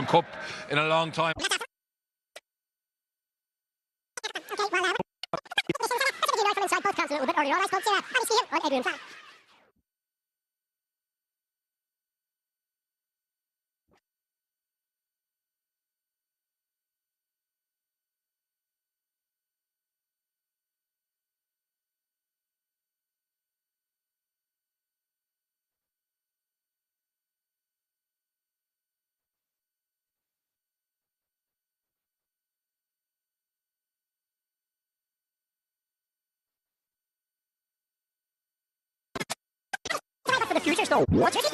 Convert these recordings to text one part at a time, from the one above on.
Cup in a long time. For the future store. What's your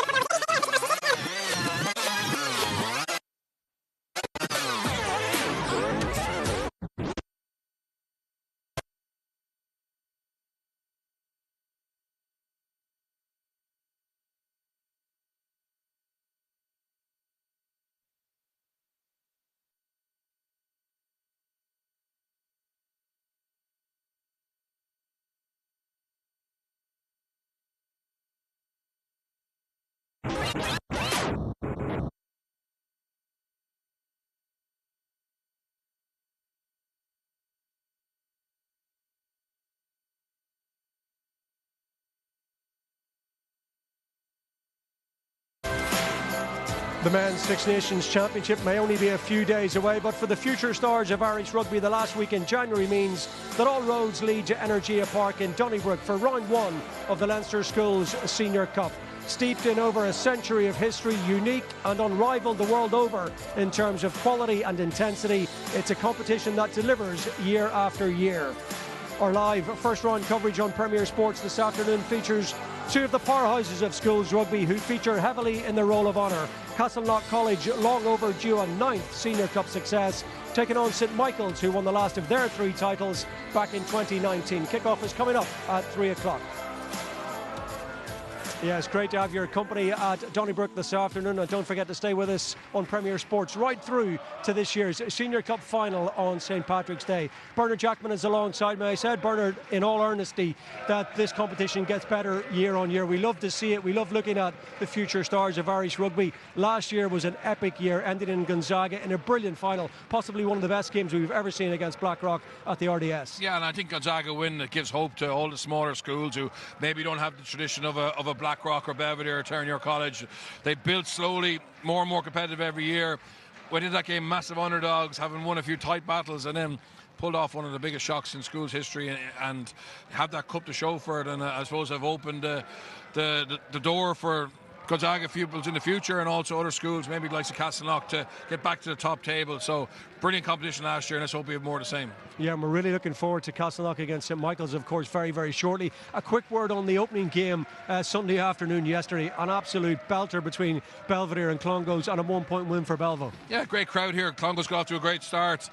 The Men's Six Nations Championship may only be a few days away, but for the future stars of Irish rugby, the last week in January means that all roads lead to Energia Park in Donnybrook for round one of the Leinster Schools Senior Cup. Steeped in over a century of history, unique and unrivaled the world over in terms of quality and intensity, it's a competition that delivers year after year. Our live first round coverage on Premier Sports this afternoon features two of the powerhouses of schools rugby who feature heavily in the Roll of Honour. Castleknock College, long overdue a 9th Senior Cup success, taking on St Michael's, who won the last of their 3 titles back in 2019. Kickoff is coming up at 3 o'clock. Yeah, it's great to have your company at Donnybrook this afternoon, and don't forget to stay with us on Premier Sports right through to this year's Senior Cup final on St Patrick's Day. Bernard Jackman is alongside me. I said, Bernard, in all earnesty, that this competition gets better year on year. We love to see it. We love looking at the future stars of Irish rugby. Last year was an epic year, ending in Gonzaga in a brilliant final, possibly one of the best games we've ever seen against Blackrock at the RDS. Yeah, and I think Gonzaga win, it gives hope to all the smaller schools who maybe don't have the tradition of a Blackrock or Belvedere or Turner College. They built slowly, more and more competitive every year. Went into that game massive underdogs, having won a few tight battles, and then pulled off one of the biggest shocks in school's history and have that cup to show for it. And I suppose I've opened the door for Gonzaga pupils in the future, and also other schools, maybe like the Castleknock, to get back to the top table. So brilliant competition last year, and let's hope we have more of the same. Yeah, and we're really looking forward to Castleknock against St Michael's, of course, very, very shortly. A quick word on the opening game Sunday afternoon yesterday. An absolute belter between Belvedere and Clongowes, and a 1-point win for Belvo. Yeah, great crowd here. Clongowes got off to a great start,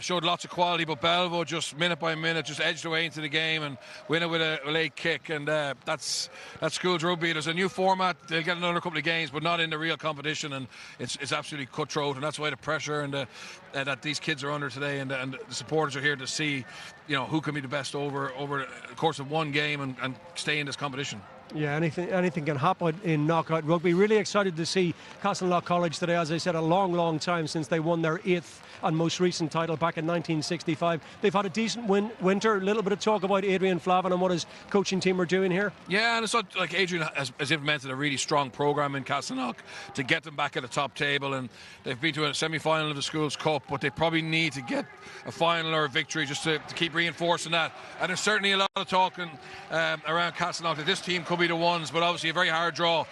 showed lots of quality, but Belvo just minute by minute just edged away into the game and win it with a late kick. And that's schools rugby. There's a new format. They'll get another couple of games, but not in the real competition, and it's absolutely cutthroat, and that's why the pressure and that these kids are under today, and the supporters are here to see, who can be the best over the course of one game and stay in this competition. Yeah, anything can happen in knockout rugby. Really excited to see Castleknock College today. As I said, a long time since they won their 8th and most recent title back in 1965. They've had a decent winter. A little bit of talk about Adrian Flavin and what his coaching team are doing here. Yeah, and it's not like Adrian has implemented a really strong program in Castleknock to get them back at the top table, and they've been to a semi-final of the Schools Cup, but they probably need to get a final or a victory just to keep reinforcing that. And there's certainly a lot of talking around Castleknock that this team could be the ones, but obviously a very hard drawn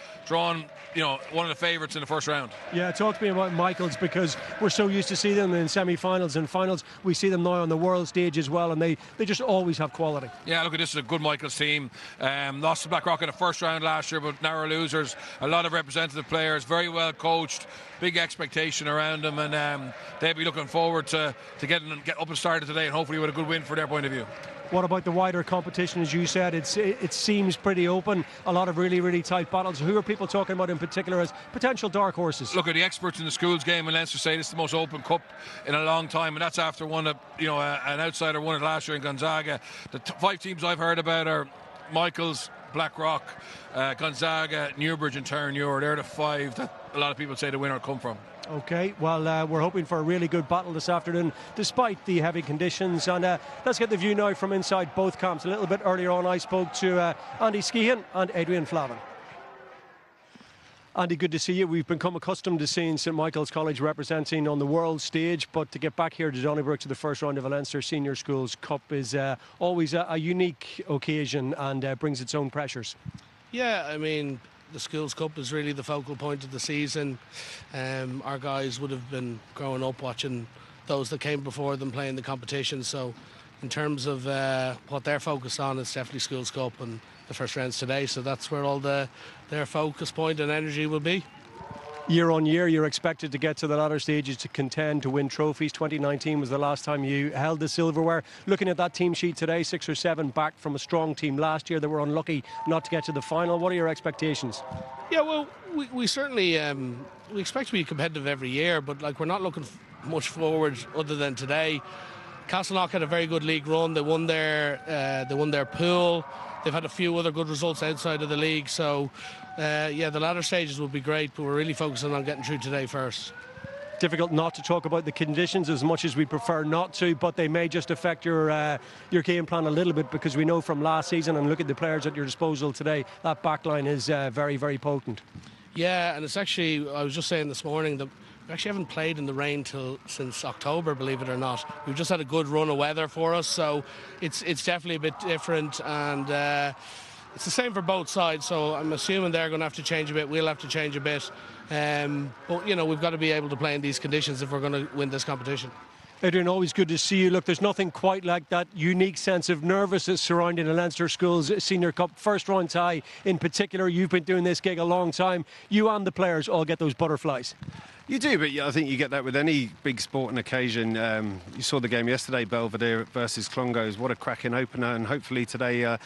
one of the favourites in the first round. Yeah, talk to me about Michaels, because we're so used to seeing them in semi-finals and finals. We see them now on the world stage as well, and they just always have quality. Yeah, look, this is a good Michaels team. Lost to Blackrock in the first round last year, but narrow losers. A lot of representative players, very well coached, big expectation around them, and they'll be looking forward to get up and started today, and hopefully with a good win for their point of view. What about the wider competition? As you said, it seems pretty open. A lot of really tight battles. Who are people talking about in particular as potential dark horses? Look, at the experts in the schools game in Leinster say this is the most open cup in a long time, and that's after one an outsider won it last year in Gonzaga. The 5 teams I've heard about are Michaels, Blackrock, Gonzaga, Newbridge and Turner. They're the 5 that a lot of people say the winner will come from. Okay, well, we're hoping for a really good battle this afternoon, despite the heavy conditions. And let's get the view now from inside both camps. A little bit earlier on, I spoke to Andy Skehan and Adrian Flavin. Andy, good to see you. We've become accustomed to seeing St Michael's College representing on the world stage, but to get back here to Donnybrook to the first round of a Leinster Senior Schools Cup is always a unique occasion and brings its own pressures. Yeah, I mean, the Schools Cup is really the focal point of the season. Our guys would have been growing up watching those that came before them playing the competition. So in terms of what they're focused on, it's definitely Schools Cup and the first rounds today. So that's where all their focus point and energy will be. Year on year, you're expected to get to the latter stages to contend to win trophies. 2019 was the last time you held the silverware. Looking at that team sheet today, 6 or 7 back from a strong team last year that were unlucky not to get to the final. What are your expectations? Yeah, well, we certainly we expect to be competitive every year, but like we're not looking much forward other than today. Castleknock had a very good league run. They won their pool. They've had a few other good results outside of the league. So, the latter stages will be great, but we're really focusing on getting through today first. Difficult not to talk about the conditions as much as we prefer not to, but they may just affect your game plan a little bit, because we know from last season, and look at the players at your disposal today, that backline is very, very potent. Yeah, and it's actually, I was just saying this morning that we actually haven't played in the rain since October, believe it or not. We've just had a good run of weather for us, so it's definitely a bit different, and it's the same for both sides, so I'm assuming they're going to have to change a bit, we'll have to change a bit, but we've got to be able to play in these conditions if we're going to win this competition. Adrian, always good to see you. Look, there's nothing quite like that unique sense of nervousness surrounding a Leinster Schools Senior Cup first round tie in particular. You've been doing this gig a long time. You and the players all get those butterflies. You do, but I think you get that with any big sporting occasion. You saw the game yesterday, Belvedere versus Clongowes. What a cracking opener, and hopefully today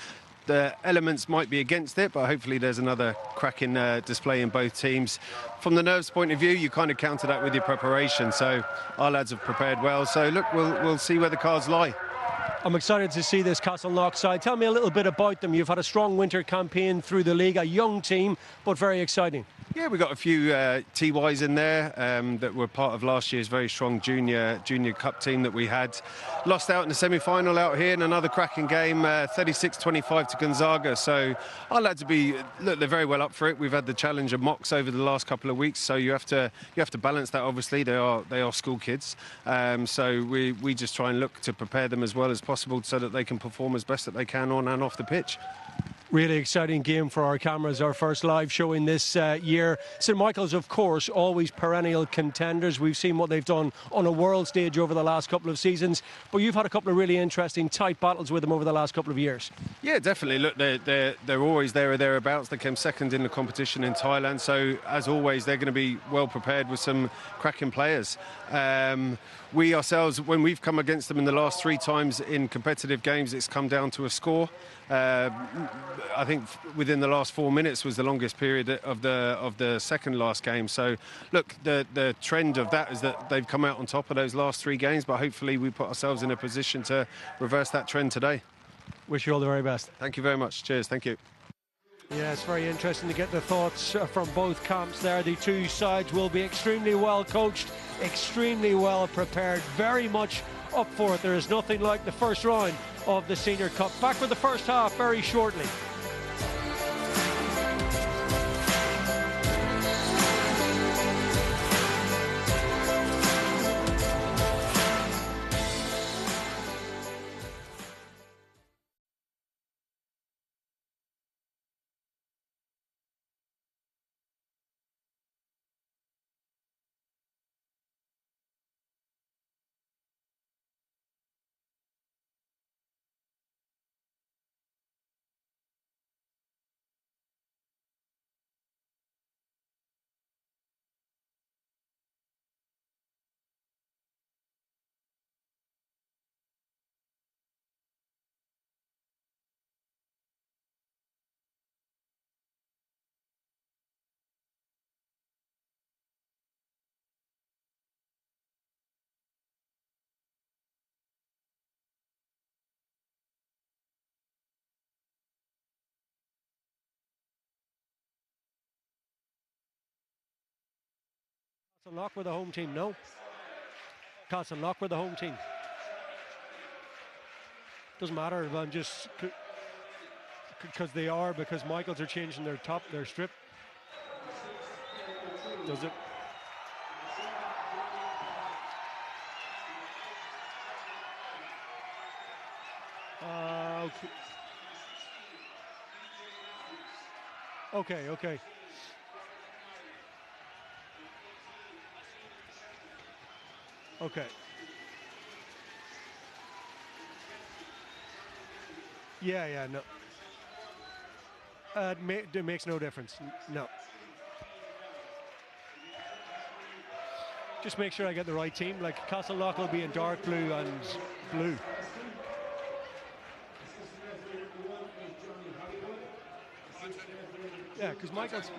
the elements might be against it, but hopefully there's another cracking display in both teams. From the nerves point of view, you kind of counter that with your preparation, so our lads have prepared well. So look, we'll see where the cards lie. I'm excited to see this Castleknock side. Tell me a little bit about them. You've had a strong winter campaign through the league, a young team, but very exciting. Yeah, we got a few TYs in there that were part of last year's very strong junior cup team that we had. Lost out in the semi-final out here in another cracking game, 36-25 to Gonzaga. So our lads they're very well up for it. We've had the challenge of mocks over the last couple of weeks, so you have to balance that. Obviously, they are school kids, so we just try and look to prepare them as well as possible so that they can perform as best that they can on and off the pitch. Really exciting game for our cameras, our first live show in this year. St Michael's, of course, always perennial contenders. We've seen what they've done on a world stage over the last couple of seasons, but you've had a couple of really interesting tight battles with them over the last couple of years. Yeah, definitely. Look, they're always there or thereabouts. They came second in the competition in Thailand, so as always they're going to be well prepared with some cracking players. We ourselves, when we've come against them in the last 3 times in competitive games, it's come down to a score. I think within the last 4 minutes was the longest period of the second last game. So look, the trend of that is that they've come out on top of those last 3 games, but hopefully we put ourselves in a position to reverse that trend today. Wish you all the very best. Thank you very much. Cheers. Thank you. Yeah, it's very interesting to get the thoughts from both camps there. The two sides will be extremely well coached, extremely well prepared, very much up for it. There is nothing like the first round of the Senior Cup. Back with the first half very shortly. Castleknock were the home team, no. Castleknock were the home team. Doesn't matter if I'm just... Because they are, because Michaels are changing their strip. Does it? Okay. Okay. Okay. Yeah, no. It makes no difference. No. Just make sure I get the right team. Like Castleknock will be in dark blue and blue. Yeah, because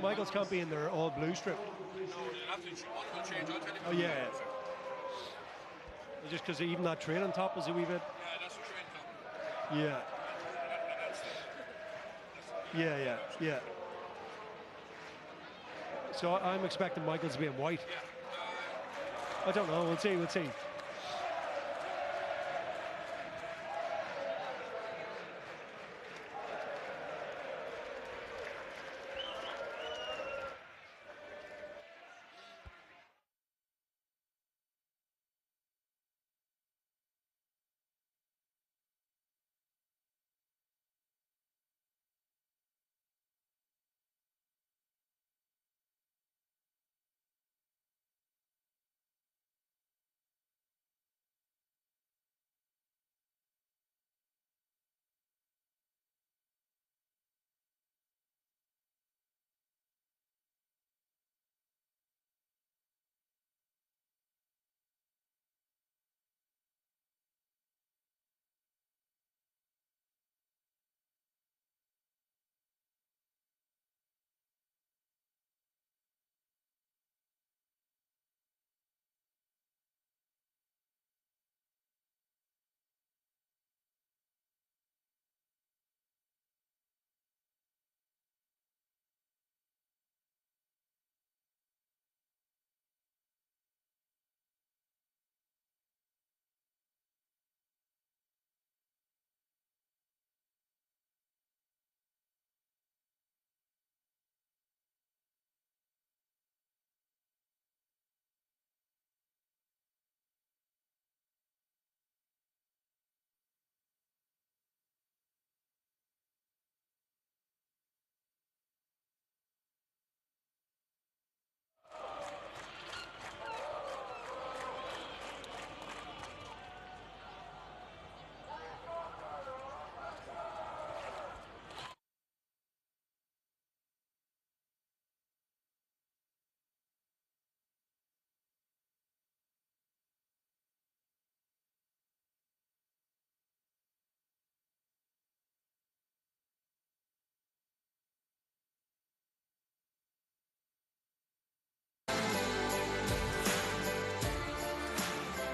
Michaels can't be in their all blue strip. Oh yeah. Just because even that train on top is a wee bit. Yeah, that's a train top. Yeah. Yeah. So I'm expecting Michaels to be in white. I don't know. We'll see.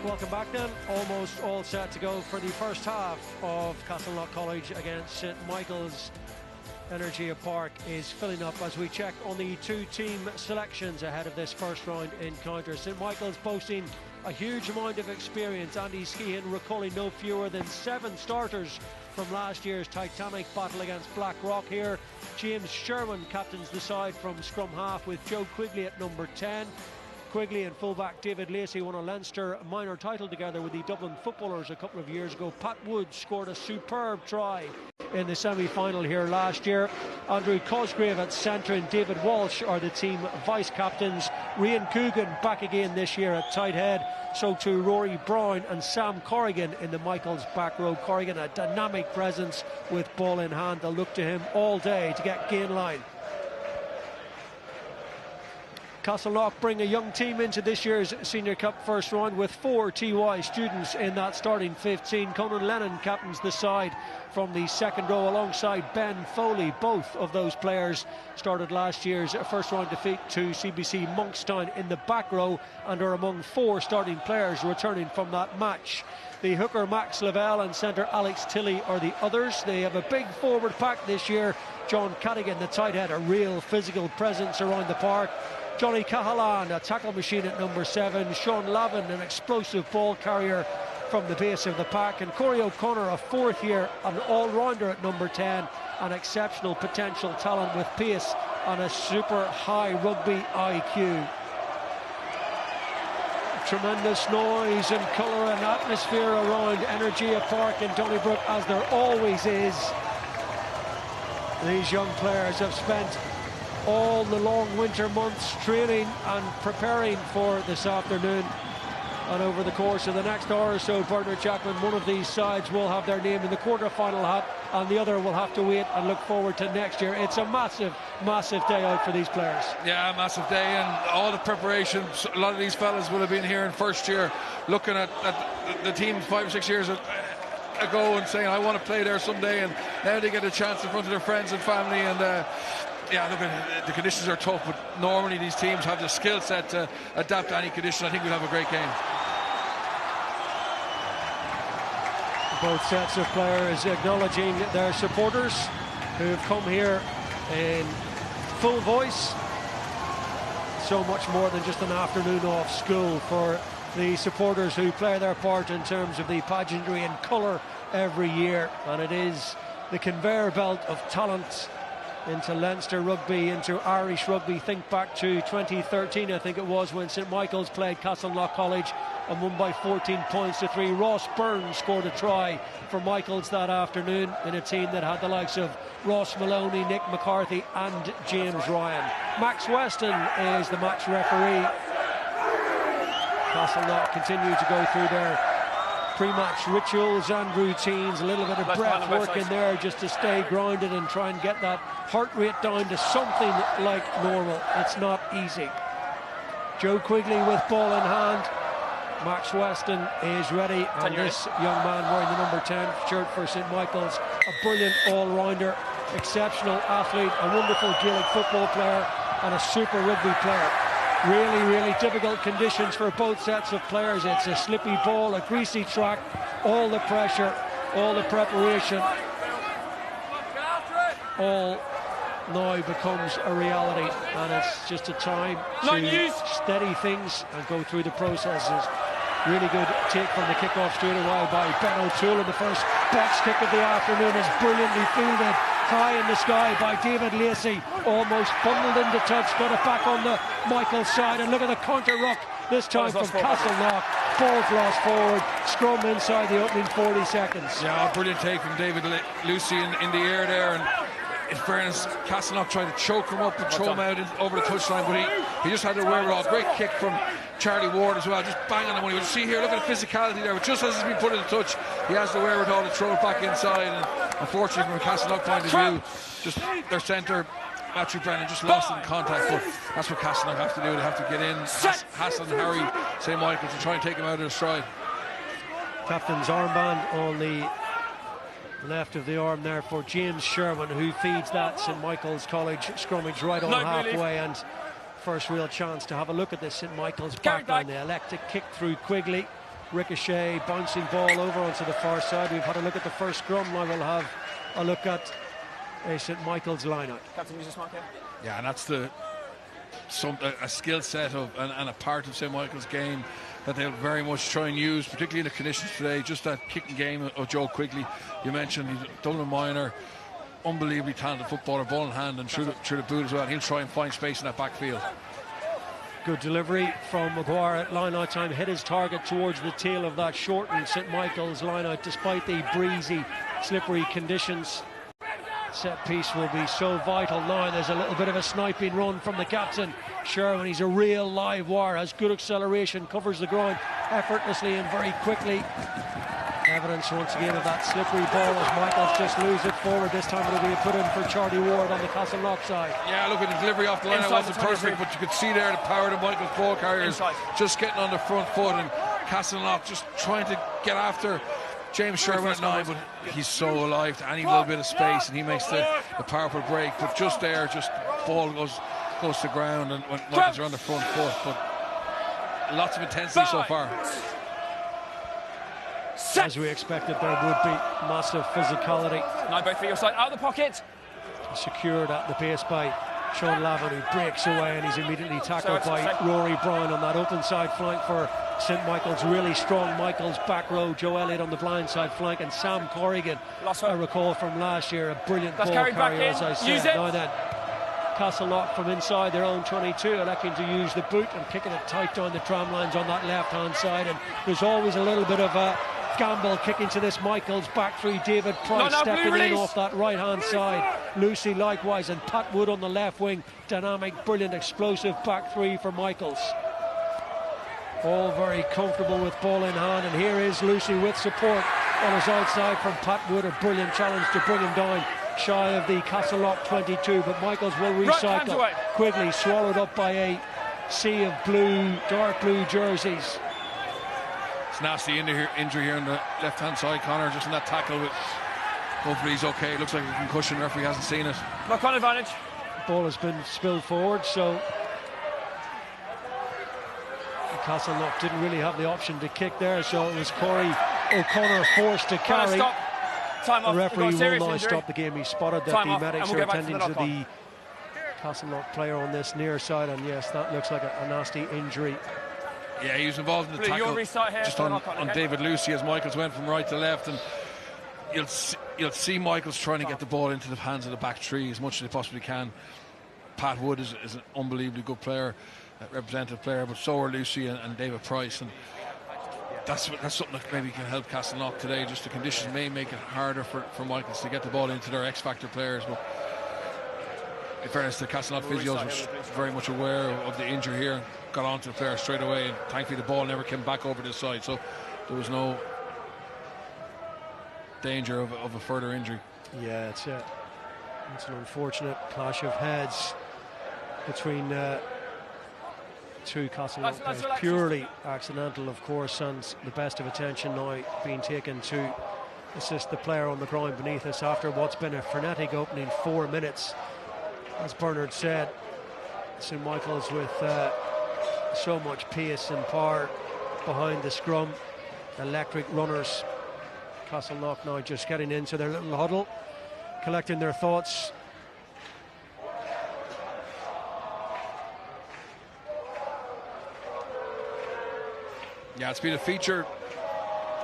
Welcome back then. Almost all set to go for the first half of Castleknock College against St Michael's. Energia Park is filling up as we check on the two team selections ahead of this first round encounter. St Michael's boasting a huge amount of experience. Andy Skehan recalling no fewer than 7 starters from last year's Titanic battle against Blackrock here. James Sherwin captains the side from scrum half with Joe Quigley at number 10. Quigley and fullback David Lacey won a Leinster minor title together with the Dublin footballers a couple of years ago. Pat Wood scored a superb try in the semi-final here last year. Andrew Cosgrave at centre and David Walsh are the team vice-captains. Rian Coogan back again this year at tight head. So too Rory Brown and Sam Corrigan in the Michaels back row. Corrigan a dynamic presence with ball in hand. They'll look to him all day to get gain line. Castleknock bring a young team into this year's Senior Cup first round with 4 TY students in that starting 15. Conan Lennon captains the side from the second row alongside Ben Foley. Both of those players started last year's first round defeat to CBC Monkstown in the back row and are among 4 starting players returning from that match. The hooker Max Lavelle and centre Alex Tilley are the others. They have a big forward pack this year. John Cadigan, the tight head, a real physical presence around the park. Johnny Cahalan, a tackle machine at number 7. Sean Lavin, an explosive ball carrier from the base of the pack. And Corey O'Connor, a 4th year, an all-rounder at number 10. An exceptional potential talent with pace and a super high rugby IQ. Tremendous noise and colour and atmosphere around Energia Park in Donnybrook, as there always is. These young players have spent all the long winter months training and preparing for this afternoon. And over the course of the next hour or so, Bernard Jackman, one of these sides will have their name in the quarter-final hat, and the other will have to wait and look forward to next year. It's a massive, massive day out for these players. Yeah, massive day, and all the preparation. A lot of these fellas would have been here in first year, looking at the team 5 or 6 years ago and saying, I want to play there someday, and now they get a chance in front of their friends and family. And yeah, look, the conditions are tough, but normally these teams have the skill set to adapt to any condition. I think we'll have a great game. Both sets of players acknowledging their supporters who've come here in full voice. So much more than just an afternoon off school for the supporters who play their part in terms of the pageantry and colour every year. And it is the conveyor belt of talent into Leinster rugby, into Irish rugby. Think back to 2013, I think it was, when St Michael's played Castleknock College and won by 14 points to 3. Ross Byrne scored a try for Michael's that afternoon in a team that had the likes of Ross Maloney, Nick McCarthy and James Ryan. Max Weston is the match referee. Castleknock continue to go through their pre-match rituals and routines, a little bit of breath work in there just to stay grounded and try and get that heart rate down to something like normal. It's not easy. Joe Quigley with ball in hand. Max Weston is ready, and this young man wearing the number 10 shirt for St Michael's, a brilliant all-rounder, exceptional athlete, a wonderful Gaelic football player and a super rugby player. Really, really difficult conditions for both sets of players. It's a slippy ball, a greasy track, all the pressure, all the preparation, all now becomes a reality, and it's just a time to steady things and go through the processes. Really good take from the kick-off straight away by Ben O'Toole, and the first box kick of the afternoon is brilliantly fielded high in the sky by David Lacey, almost bundled into touch, got it back on the Michael side, and look at the counter ruck this time from Castleknock. Ball's lost forward, scrum inside the opening 40 seconds. Yeah, brilliant take from David Lacey in the air there, and in fairness, Castleknock tried to choke him up and throw him out over the touchline, but he just had the wherewithal. Great kick from Charlie Ward as well, just banging him. When you see here, look at the physicality there, but just as he's been put in the touch, he has the wherewithal to throw it back inside. And unfortunately, from a Castleknock point of view, just their centre, Matthew Brennan, just lost in contact. But that's what Castleknock have to do. They have to get in, Hassan and Harry St Michael, to try and take him out of the stride. Captain's armband on the left of the arm there for James Sherman, who feeds that St Michael's College scrummage right on halfway, and first real chance to have a look at this St Michael's back line. They elect to kick through Quigley, ricochet, bouncing ball over onto the far side. We've had a look at the first scrum, now we'll have a look at a St Michael's line-out. Captain, use this mark here. Yeah, and that's a skill set of and a part of St Michael's game that they'll very much try and use, particularly in the conditions today. Just that kicking game of Joe Quigley. You mentioned he's Dublin minor, unbelievably talented footballer, ball in hand and through the boot as well. He'll try and find space in that backfield. Good delivery from Maguire at line-out time, hit his target towards the tail of that shortened St Michael's line-out despite the breezy, slippery conditions. Set piece will be so vital now. There's a little bit of a sniping run from the captain Sherwin. He's a real live wire, has good acceleration, covers the ground effortlessly and very quickly. Evidence once again of that slippery ball as Michaels just lose it forward. This time it'll be put in for Charlie Ward on the Castleknock side. Yeah, look at the delivery off the line. It wasn't perfect, but you could see there the power of Michael's ball carriers just getting on the front foot, and Castleknock just trying to get after James Sherwin at 9, but he's so alive to any little bit of space, and he makes the powerful break. But just there, just ball goes to ground, and when Michaels are on the front foot. But lots of intensity so far. As we expected, there would be massive physicality. Now both feet your side, out of the pocket. Secured at the pace by Sean Lavin, who breaks away, and he's immediately tackled by Rory Bryan on that open side flank for St Michael's. Really strong Michael's back row. Joe Elliott on the blind side flank, and Sam Corrigan, I recall from last year, a brilliant ball carrier, as I said. Now then, Castleknock from inside their own 22, electing to use the boot and kicking it tight down the tram lines on that left-hand side. And there's always a little bit of a gamble kicking to this Michael's back three. David Price stepping in off that right-hand side. Lucy likewise, and Pat Wood on the left wing. Dynamic, brilliant, explosive back three for Michael's. All very comfortable with ball in hand, and here is Lucy with support on his outside from Pat Wood. A brilliant challenge to bring him down shy of the Castleknock 22, but Michael's will recycle. Quigley swallowed up by a sea of blue, dark blue jerseys. It's nasty injury here on the left-hand side, Connor, just in that tackle. But hopefully he's okay. It looks like a concussion. The referee hasn't seen it. Knock on advantage. Ball has been spilled forward, so Castleknock didn't really have the option to kick there, so it was Corey O'Connor forced to carry. Time off. The referee will now injury. Stop the game. He spotted that the medics are attending to the Castleknock player on this near side, and yes, that looks like a nasty injury. Yeah, he was involved in the tackle just on David Lucy as Michaels went from right to left, and you'll see Michaels trying to get the ball into the hands of the back three as much as they possibly can. Pat Wood is an unbelievably good player, representative player, but so are Lucy and David Price, and that's something that maybe can help Castleknock today. Just the conditions may make it harder for Michaels to get the ball into their X-factor players, but in fairness, the Castleknock physios was very much aware of the injury here and got onto the player straight away, and thankfully the ball never came back over this side, so there was no danger of a further injury. Yeah, it's an unfortunate clash of heads between two Castleknock players. Purely accidental, of course, and the best of attention now being taken to assist the player on the ground beneath us after what's been a frenetic opening 4 minutes. As Bernard said, St Michael's with so much pace and power behind the scrum, electric runners. Castleknock now just getting into their little huddle, collecting their thoughts. Yeah, it's been a feature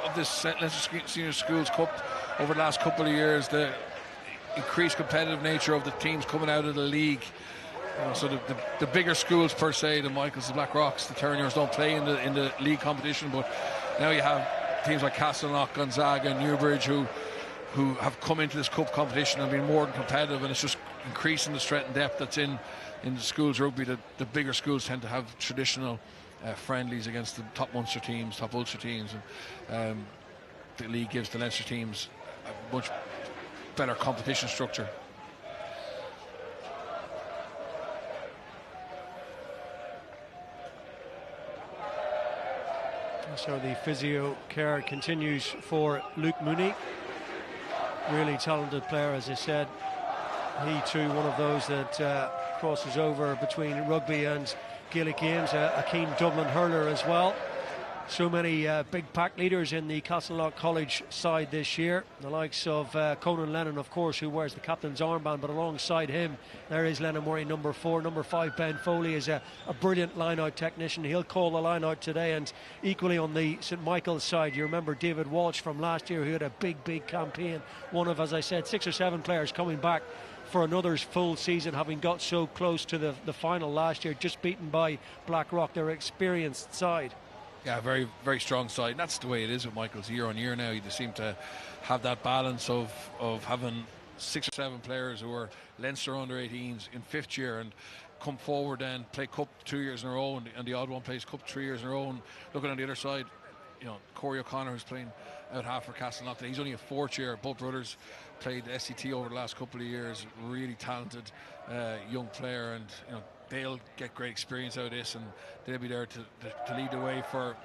of this Leinster Senior Schools Cup over the last couple of years, the increased competitive nature of the teams coming out of the league. So the bigger schools per se, the Michaels, the Black Rocks, the Terniers don't play in the league competition, but now you have teams like Castleknock, Gonzaga, Newbridge who have come into this cup competition and been more than competitive, and it's just increasing the strength and depth that's in the schools rugby. The bigger schools tend to have traditional friendlies against the top Munster teams, top Ulster teams, and the league gives the Leinster teams a much better competition structure. So the physio care continues for Luke Mooney. Really talented player, as I said. He too one of those that crosses over between rugby and Gaelic games, a keen Dublin hurler as well. So many big pack leaders in the Castleknock College side this year. The likes of Conan Lennon, of course, who wears the captain's armband, but alongside him there is Lennon Murray, number 4. Number 5, Ben Foley, is a brilliant line-out technician. He'll call the line-out today. And equally on the St Michael's side, you remember David Walsh from last year, who had a big campaign. One of, as I said, 6 or 7 players coming back for another full season, having got so close to the final last year, just beaten by Blackrock, their experienced side. Yeah, very, very strong side. And that's the way it is with Michaels year on year now. You just seem to have that balance of having 6 or 7 players who are Leinster under-18s in 5th year and come forward and play Cup 2 years in a row, and the odd one plays Cup 3 years in a row. And looking on the other side, you know, Corey O'Connor, who's playing out half for Castleknock. He's only a 4th year. Both brothers played SCT over the last couple of years. Really talented young player, and you know, they'll get great experience out of this, and they'll be there to lead the way for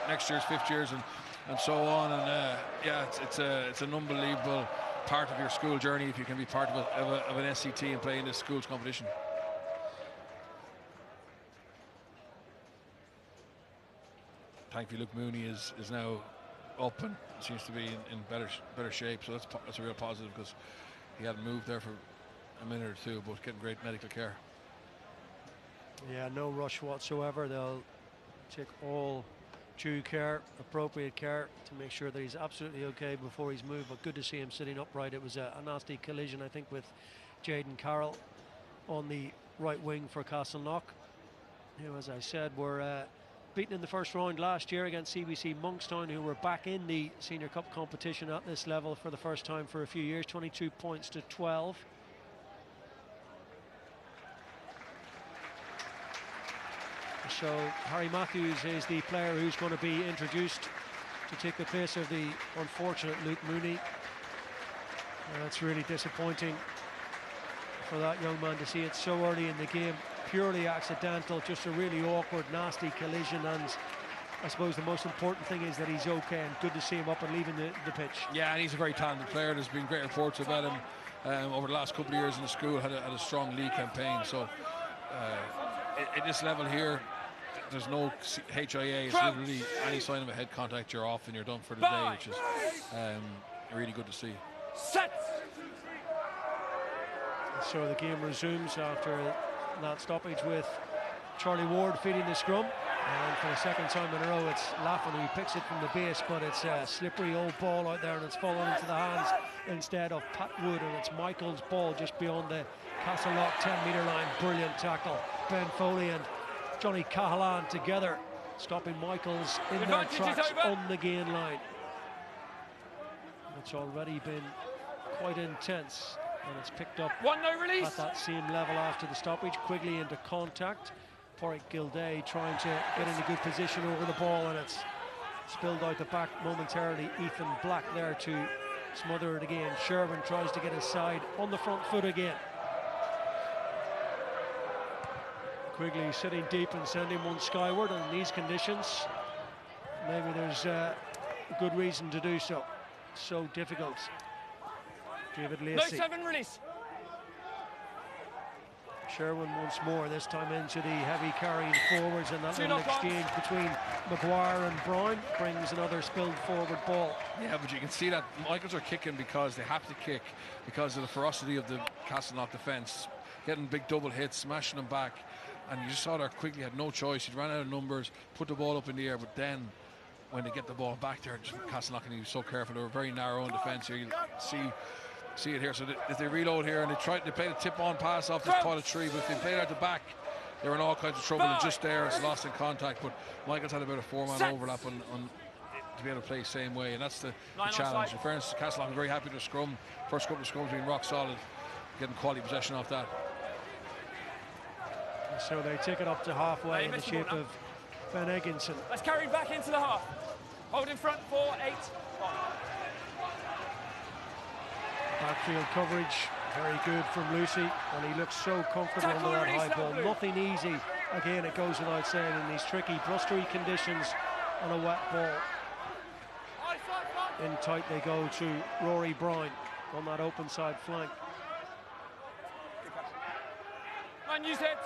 next year's 5th years and so on. And yeah, it's an unbelievable part of your school journey if you can be part of an SCT and play in this school's competition. Thankfully, Luke Mooney is now up and seems to be in better shape, so that's a real positive, because he hadn't moved there for a minute or two, but getting great medical care. Yeah, no rush whatsoever. They'll take all due care, appropriate care, to make sure that he's absolutely okay before he's moved. But good to see him sitting upright. It was a nasty collision, I think, with Jaden Carroll on the right wing for Castleknock, who, as I said, were beaten in the first round last year against CBC Monkstown, who were back in the Senior Cup competition at this level for the first time for a few years. 22 points to 12. So Harry Matthews is the player who's going to be introduced to take the place of the unfortunate Luke Mooney. That's really disappointing for that young man to see it so early in the game. Purely accidental, just a really awkward, nasty collision, and I suppose the most important thing is that he's okay, and good to see him up and leaving the pitch. Yeah, and he's a very talented player. There's been great reports about him over the last couple of years in the school. Had a strong league campaign. So at this level here, there's no HIA. It's literally any sign of a head contact, you're off and you're done for the day, which is really good to see. Set. So the game resumes after that stoppage with Charlie Ward feeding the scrum, and for the second time in a row it's Laffin who picks it from the base, but it's a slippery old ball out there and it's fallen into the hands instead of Pat Wood, and it's Michael's ball just beyond the Castleknock 10-metre line. Brilliant tackle. Ben Foley and Johnny Cahalan together stopping Michaels in their tracks on the gain line. It's already been quite intense, and it's picked up at that same level after the stoppage. Quigley into contact. Porrick Gilday trying to get in a good position over the ball, and it's spilled out the back momentarily. Ethan Black there to smother it again. Sherwin tries to get his side on the front foot again. Quigley sitting deep and sending one skyward, and in these conditions maybe there's a good reason to do so. So difficult. David Lacey. No 7 release. Sherwin once more, this time into the heavy carrying forwards, and that little exchange between Maguire and Brown brings another spilled forward ball. Yeah, but you can see that Michaels are kicking because they have to kick because of the ferocity of the Castleknock defence, getting big double hits, smashing them back, and you just saw there Quigley had no choice. He ran out of numbers, put the ball up in the air, but then when they get the ball back there, Castleknock, and he was so careful. They were very narrow in defence here. You see it here. So if they reload here and they play the tip-on pass off this pile of tree, but if they played out the back, they were in all kinds of trouble. And just there, it's lost in contact. But Michaels had about a 4-man overlap on to be able to play the same way, and that's the challenge. In fairness, Castleknock is very happy to scrum. First couple of scrums being rock solid, getting quality possession off that. So they take it up to halfway in the shape of Ben Egginson. Let's carry it back into the half. Hold in front, 4, 8. Backfield coverage, very good from Lucy, and he looks so comfortable under that high ball. Nothing easy, again, it goes without saying, in these tricky, blustery conditions on a wet ball. In tight they go to Rory Brown on that open side flank. Use it.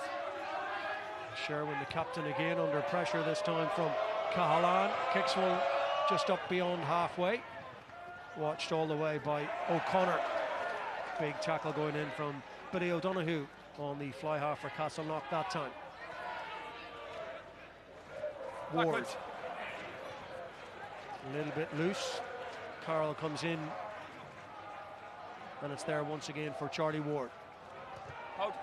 Sherwin, the captain, again under pressure this time from Cahalan. Kicks one just up beyond halfway. Watched all the way by O'Connor. Big tackle going in from Billy O'Donoghue on the fly half for Castleknock that time. Ward. A little bit loose. Carroll comes in, and it's there once again for Charlie Ward. Hold.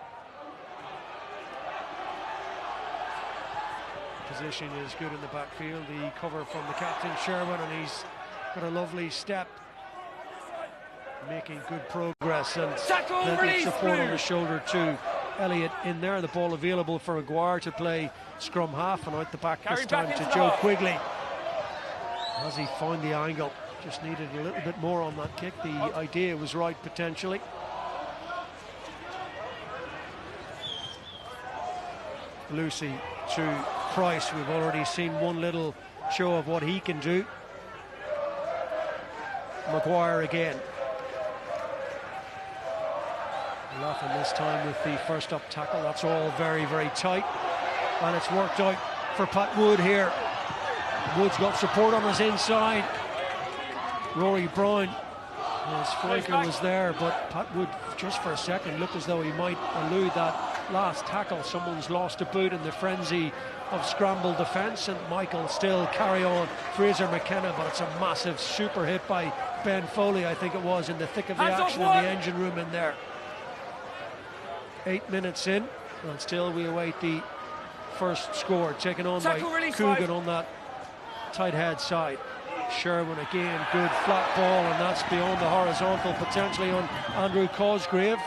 Position is good in the backfield. The cover from the captain Sherwin, and he's got a lovely step, making good progress, and plenty of support on the shoulder to Elliott in there. The ball available for Maguire to play scrum half, and out the back this time to Joe Quigley. As he found the angle, just needed a little bit more on that kick. The idea was right potentially. Lucy to Price. We've already seen one little show of what he can do. Maguire again. Laughin this time with the first up tackle. That's all very, very tight, and it's worked out for Pat Wood here. Wood's got support on his inside. Rory Brown His flanker was there, but Pat Wood, just for a second, looked as though he might elude that last tackle. Someone's lost a boot in the frenzy of scramble defence, and Michael still carry on. Fraser McKenna, but it's a massive super hit by Ben Foley, I think it was, in the thick of the action in the engine room in there. 8 minutes in, and still we await the first score, taken on by Coogan on that tight head side. Sherwin again, good flat ball, and that's beyond the horizontal, potentially on Andrew Cosgrave.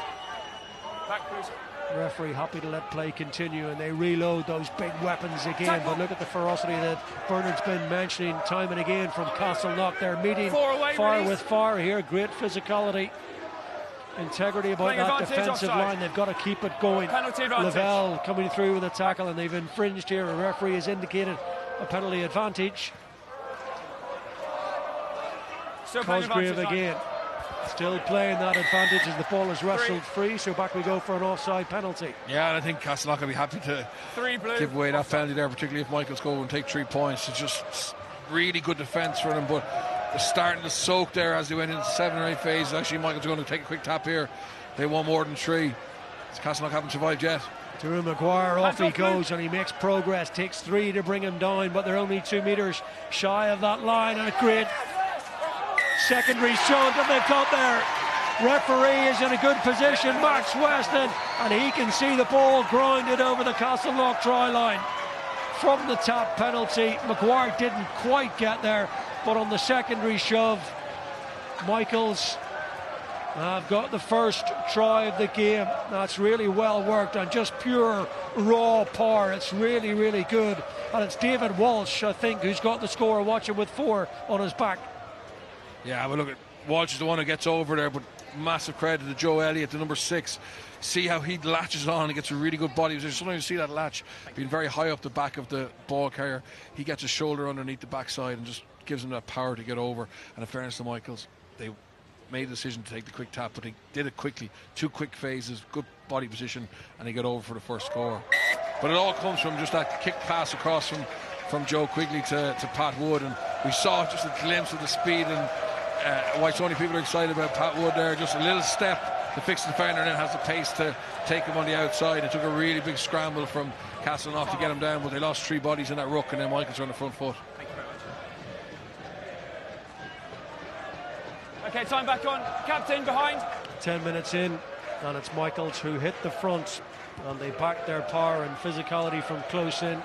Referee happy to let play continue, and they reload those big weapons again. But look at the ferocity that Bernard's been mentioning time and again from Castleknock. They're meeting fire with fire here. Great physicality, integrity about that defensive line. They've got to keep it going. Lavelle coming through with a tackle, and they've infringed here. A referee has indicated a penalty advantage. Cosgrave again, still playing that advantage as the ball is wrestled free, so back we go for an offside penalty. Yeah, and I think Castleknock will be happy to give away that penalty there, particularly if Michael's go and take 3 points. It's just really good defence for them, but they're starting to soak there as they went into 7 or 8 phases. Actually, Michael's going to take a quick tap here. They want more than 3. Castleknock haven't survived yet. Drew Maguire, off he goes, and he makes progress, takes 3 to bring him down, but they're only 2 metres shy of that line, and a great secondary shot that they've got there. Referee is in a good position, Max Weston, and he can see the ball grounded over the Castleknock try line. From the tap penalty, Maguire didn't quite get there, but on the secondary shove, Michaels have got the first try of the game. That's really well worked and just pure raw power. It's really, really good. And it's David Walsh, I think, who's got the score, watching with 4 on his back. Yeah, well, look, at Walsh is the one who gets over there, but massive credit to Joe Elliott, the number 6. See how he latches on and gets a really good body position. Sometimes you see that latch being very high up the back of the ball carrier. He gets his shoulder underneath the backside and just gives him that power to get over. And in fairness to Michaels, they made a decision to take the quick tap, but they did it quickly. 2 quick phases, good body position, and they get over for the first score. But it all comes from just that kick pass across from Joe Quigley to Pat Wood, and we saw just a glimpse of the speed and why so many people are excited about Pat Wood there. Just a little step to fix the defender, and then has the pace to take him on the outside. It took a really big scramble from Castleknock to get him down, but they lost 3 bodies in that ruck, and then Michaels on the front foot. Thank you very much. Okay, time back on. Captain behind. 10 minutes in, and it's Michaels who hit the front, and they back their power and physicality from close in,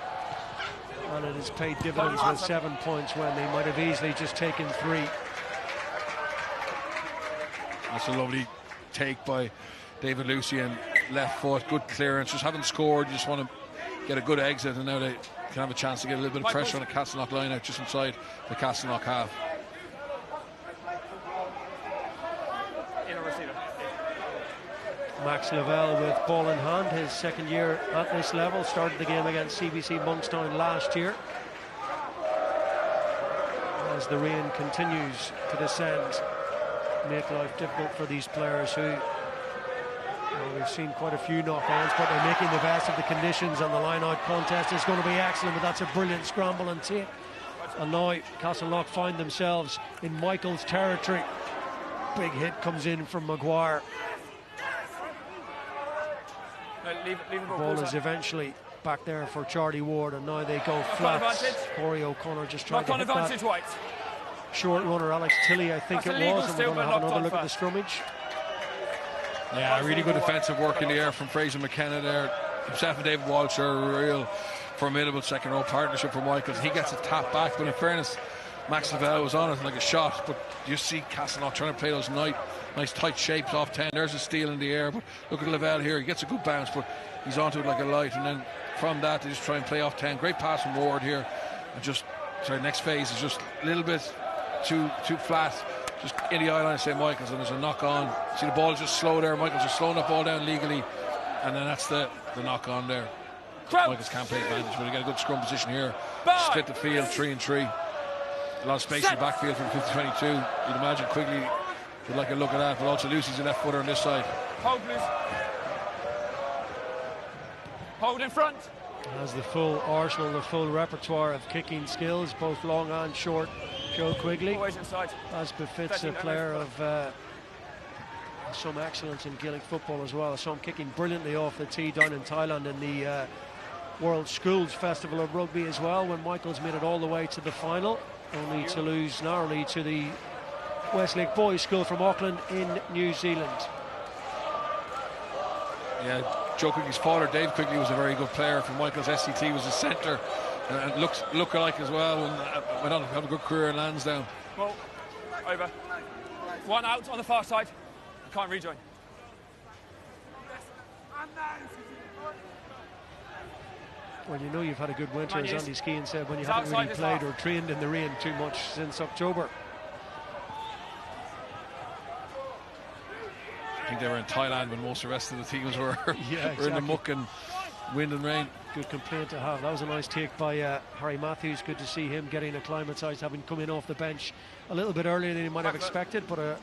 and it has paid dividends with 7 points when they might have easily just taken 3. That's a lovely take by David Lucian, left foot, good clearance. Just haven't scored, you just want to get a good exit, and now they can have a chance to get a little bit of pressure on the Castleknock line out just inside the Castleknock half. Max Lavelle with ball in hand, his 2nd year at this level, started the game against CBC Monkstown last year. As the rain continues to descend, make life difficult for these players who, well, we've seen quite a few knock-ons, but they're making the best of the conditions, and the line-out contest is going to be excellent. But that's a brilliant scramble and take, and now Castleknock find themselves in Michael's territory. Big hit comes in from Maguire. The ball is eventually back there for Charlie Ward, and now they go flat. Corey O'Connor just trying to hit that short runner, Alex Tilley, I think it was, and we're going to have another look at the scrummage. Yeah, really good defensive work in the air from Fraser McKenna there. Himself and David Walsh are a real formidable second row partnership for Michaels. He gets a tap back, but in fairness, Max Lavelle was on it like a shot, but you see Castleknock trying to play those nice tight shapes off 10. There's a steal in the air, but look at Lavelle here. He gets a good bounce, but he's onto it like a light, and then from that they just try and play off 10. Great pass from Ward here, and just next phase is just a little bit too flat, just in the eye line of St. Michael's, and there's a knock on. See, the ball is just slow there. Michael's just slowing that ball down legally, and then that's the knock on there. Michael's can't play advantage, but he got a good scrum position here. Split the field 3-3. A lot of space in the backfield from 50-22. You'd imagine Quigley would like a look at that, but also Lucy's a left footer on this side. Hold, please. Hold in front. Has the full arsenal, the full repertoire of kicking skills, both long and short. Joe Quigley, Always inside. as befits a 13, player of some excellence in Gaelic football as well. I saw him kicking brilliantly off the tee down in Thailand in the World Schools Festival of Rugby as well, when Michaels made it all the way to the final, only to lose narrowly to the Westlake Boys School from Auckland in New Zealand. Yeah, Joe Quigley's father, Dave Quigley, was a very good player for Michaels. SCT was a centre and look alike as well, and went on to have a good career in Lansdowne. Well, over. One out on the far side. You can't rejoin. Well, you know you've had a good winter, as yes. Andy Skean said, when you He's haven't really outside his played half. or trained in the rain too much since October. I think they were in Thailand when most of the rest of the teams were, Yeah, were in the exactly. muck and wind and rain. Good complaint to have. That was a nice take by Harry Matthews. Good to see him getting acclimatised, having come in off the bench a little bit earlier than he might have expected, but a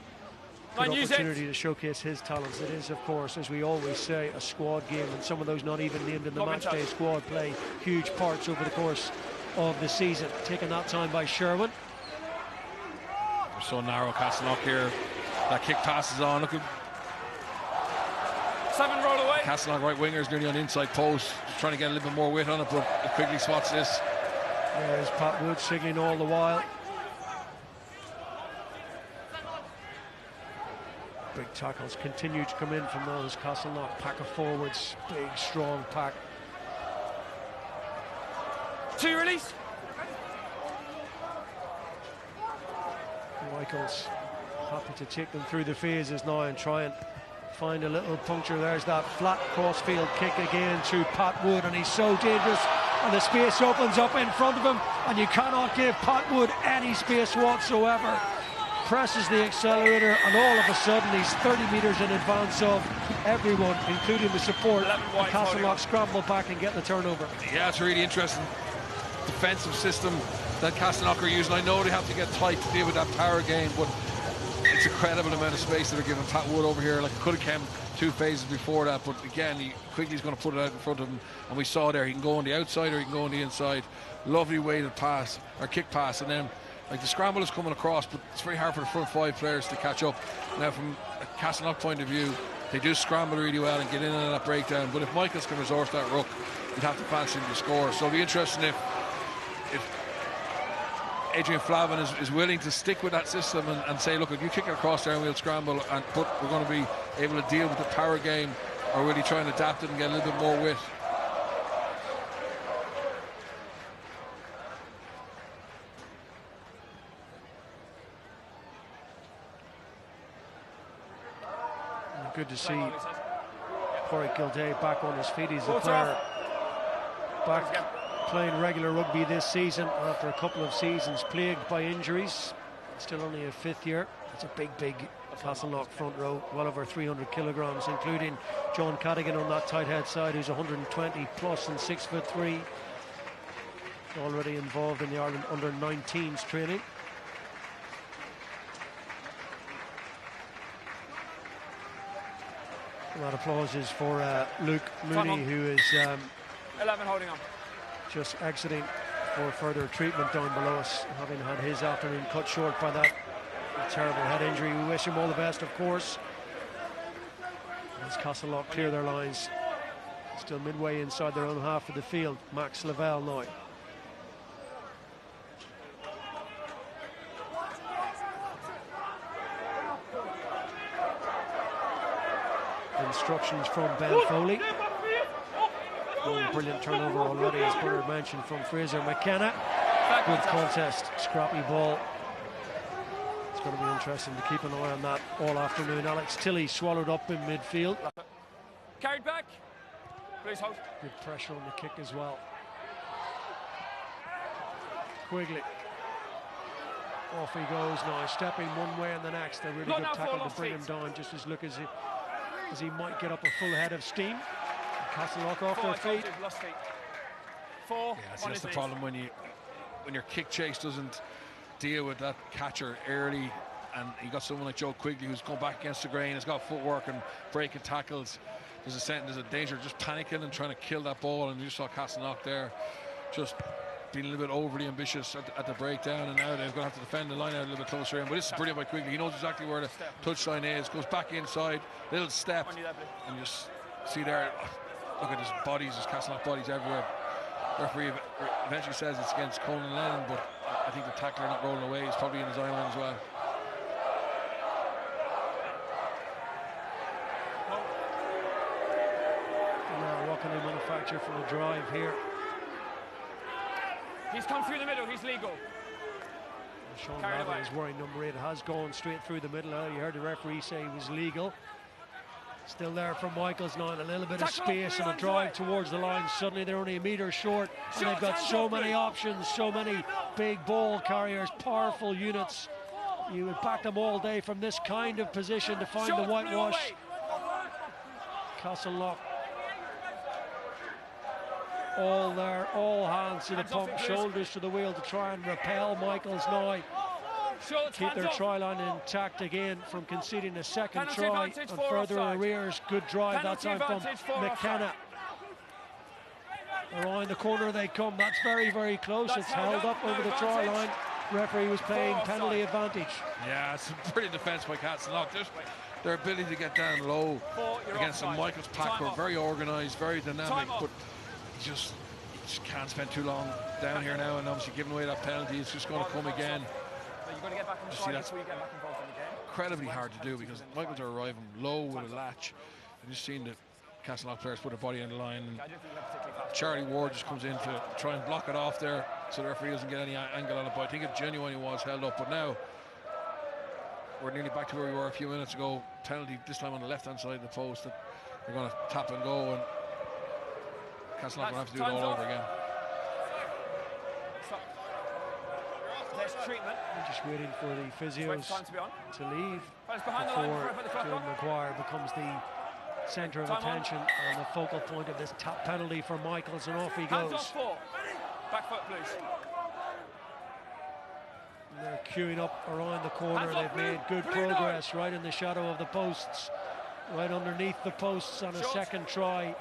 good opportunity to showcase his talents. It is, of course, as we always say, a squad game, and some of those not even named in the matchday squad play huge parts over the course of the season. Taken that time by Sherwin. They're so narrow, Castleknock here. That kick passes on. Look at 7 roll away. Castleknock, right wingers nearly on the inside post, just trying to get a little bit more weight on it, but Quigley spots this. There's Pat Wood signalling all the while. Big tackles continue to come in from those Castleknock pack of forwards. Big, strong pack. 2 release. Michaels happy to take them through the phases now and try and find a little puncture. There's that flat crossfield kick again to Pat Wood, and he's so dangerous, and the space opens up in front of him, and you cannot give Pat Wood any space whatsoever. Presses the accelerator, and all of a sudden he's 30 metres in advance of everyone, including the support, and Castleknock scramble back and get the turnover. Yeah, it's a really interesting defensive system that Castleknock are using. I know they have to get tight to deal with that power game, but it's a credible amount of space that they're giving Pat Wood over here. Like, it could have come 2 phases before that, but again, Quigley's going to put it out in front of him, and we saw there, he can go on the outside or he can go on the inside. Lovely weighted pass, or kick pass, and then like the scramble is coming across, but it's very hard for the front 5 players to catch up. Now, from a Castleknock point of view, they do scramble really well and get in on that breakdown, but if Michaels can resource that ruck, you'd have to fancy him to score. So it'll be interesting if Adrian Flavin is willing to stick with that system and say, look, if you kick it across there and we'll scramble, but we're going to be able to deal with the power game, or really try and adapt it and get a little bit more width. Good to see Corey Gilday back on his feet. He's a player back playing regular rugby this season after a couple of seasons plagued by injuries. Still only a 5th year. It's a big Castleknock front row, well over 300 kilograms, including John Cadigan on that tight head side, who's 120 plus and 6'3", already involved in the Ireland under-19s training. A lot of applause is for Luke Mooney, who is 11 holding on. just exiting for further treatment down below us, having had his afternoon cut short by that terrible head injury. We wish him all the best, of course. As Castleknock clear their lines, still midway inside their own half of the field. Max Lavelle now. Instructions from Ben Foley. One brilliant turnover already, as Bernard mentioned, from Fraser McKenna. Good contest, scrappy ball. It's going to be interesting to keep an eye on that all afternoon. Alex Tilley swallowed up in midfield. Carried back. Please hold. Good pressure on the kick as well. Quigley. Off he goes now, stepping one way and the next. A really good tackle to bring him down, just as he might get up a full head of steam. Castleknock off their feet. Lost feet. 4. Yeah, that's the problem when your kick chase doesn't deal with that catcher early, and you got someone like Joe Quigley who's going back against the grain, has got footwork and breaking tackles. There's a danger of just panicking and trying to kill that ball, and you saw Castleknock there just been a little bit overly ambitious at the breakdown, and now they're going to have to defend the line out a little bit closer in. But this is brilliant by Quigley. He knows exactly where the touchline is, goes back inside, little step, and you just see there, look at his bodies, his Castleknock bodies everywhere. Referee eventually says it's against Conan Lennon, but I think the tackler not rolling away is probably in his eye line as well. Now, what can they manufacture from a drive here? He's come through the middle, he's legal. Sean Lavin is wearing number 8, has gone straight through the middle. You heard the referee say he was legal. Still there from Michaels now, and a little bit of space and a drive towards the line. Suddenly they're only a metre short, and they've got so many options, so many big ball carriers, powerful units. You would back them all day from this kind of position to find the whitewash. Castleknock all there, all hands to the pump, shoulders to the wheel to try and repel Michaels now. Keep their try line intact again from conceding a second try and further arrears. Good drive that time from McKenna. Around the corner they come. That's very, very close. It's held up over the try line. Referee was playing penalty advantage. Yeah, it's a brilliant defence by Castleknock. Just their ability to get down low against the Michaels pack were very organised, very dynamic, but he just can't spend too long down here now, and obviously giving away that penalty, it's just going to come again. You've got to get back on the side before you get back involved in the game. Incredibly hard to do because Michaels are arriving low with a latch. And you've seen the Castleknock players put their body on the line. And Charlie Ward just comes in to try and block it off there so the referee doesn't get any angle on it. But I think it genuinely was held up. But now we're nearly back to where we were a few minutes ago. Penalty this time on the left-hand side of the post. That they're going to tap and go, and Castleknock will have to do it all over again. Treatment. We're just waiting for the physios to leave before Joe Maguire becomes the centre of attention and the focal point of this tap penalty for Michaels, and off he goes. Back foot, please. They're queuing up around the corner. They've made good progress right in the shadow of the posts, right underneath the posts, and a second try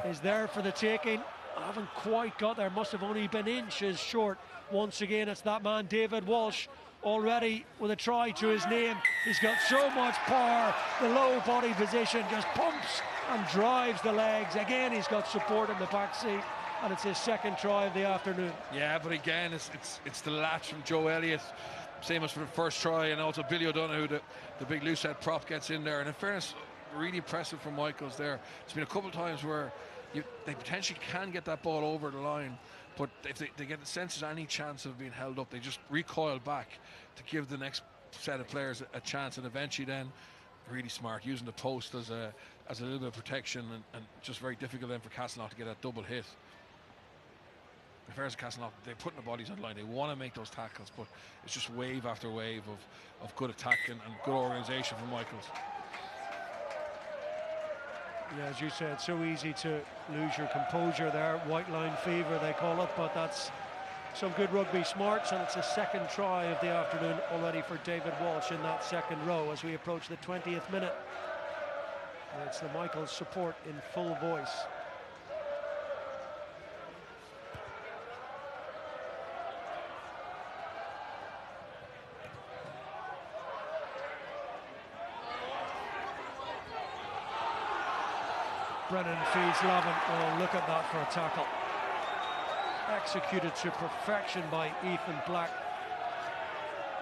is there for the taking. I haven't quite got there, must have only been inches short. Once again, it's that man, David Walsh, already with a try to his name. He's got so much power. The low body position just pumps and drives the legs. Again, he's got support in the back seat, and it's his second try of the afternoon. Yeah, but again, it's the latch from Joe Elliott, same as for the first try, and also Billy O'Donoghue, the big loose head prop, gets in there. And in fairness, really impressive from Michaels there. It's been a couple of times where they potentially can get that ball over the line, but if they get the sense of any chance of being held up, they just recoil back to give the next set of players a chance, and eventually then really smart, using the post as a little bit of protection, and just very difficult then for Castleknock to get that double hit. In fairness to Castleknock, they're putting the bodies on the line, they want to make those tackles, but it's just wave after wave of good attack and good organisation from Michaels. Yeah, as you said, so easy to lose your composure there. White line fever, they call it, but that's some good rugby smarts, and it's a second try of the afternoon already for David Walsh in that second row as we approach the 20th minute. And it's the Michaels support in full voice. Brennan feeds Lavin. Oh, look at that for a tackle. Executed to perfection by Ethan Black.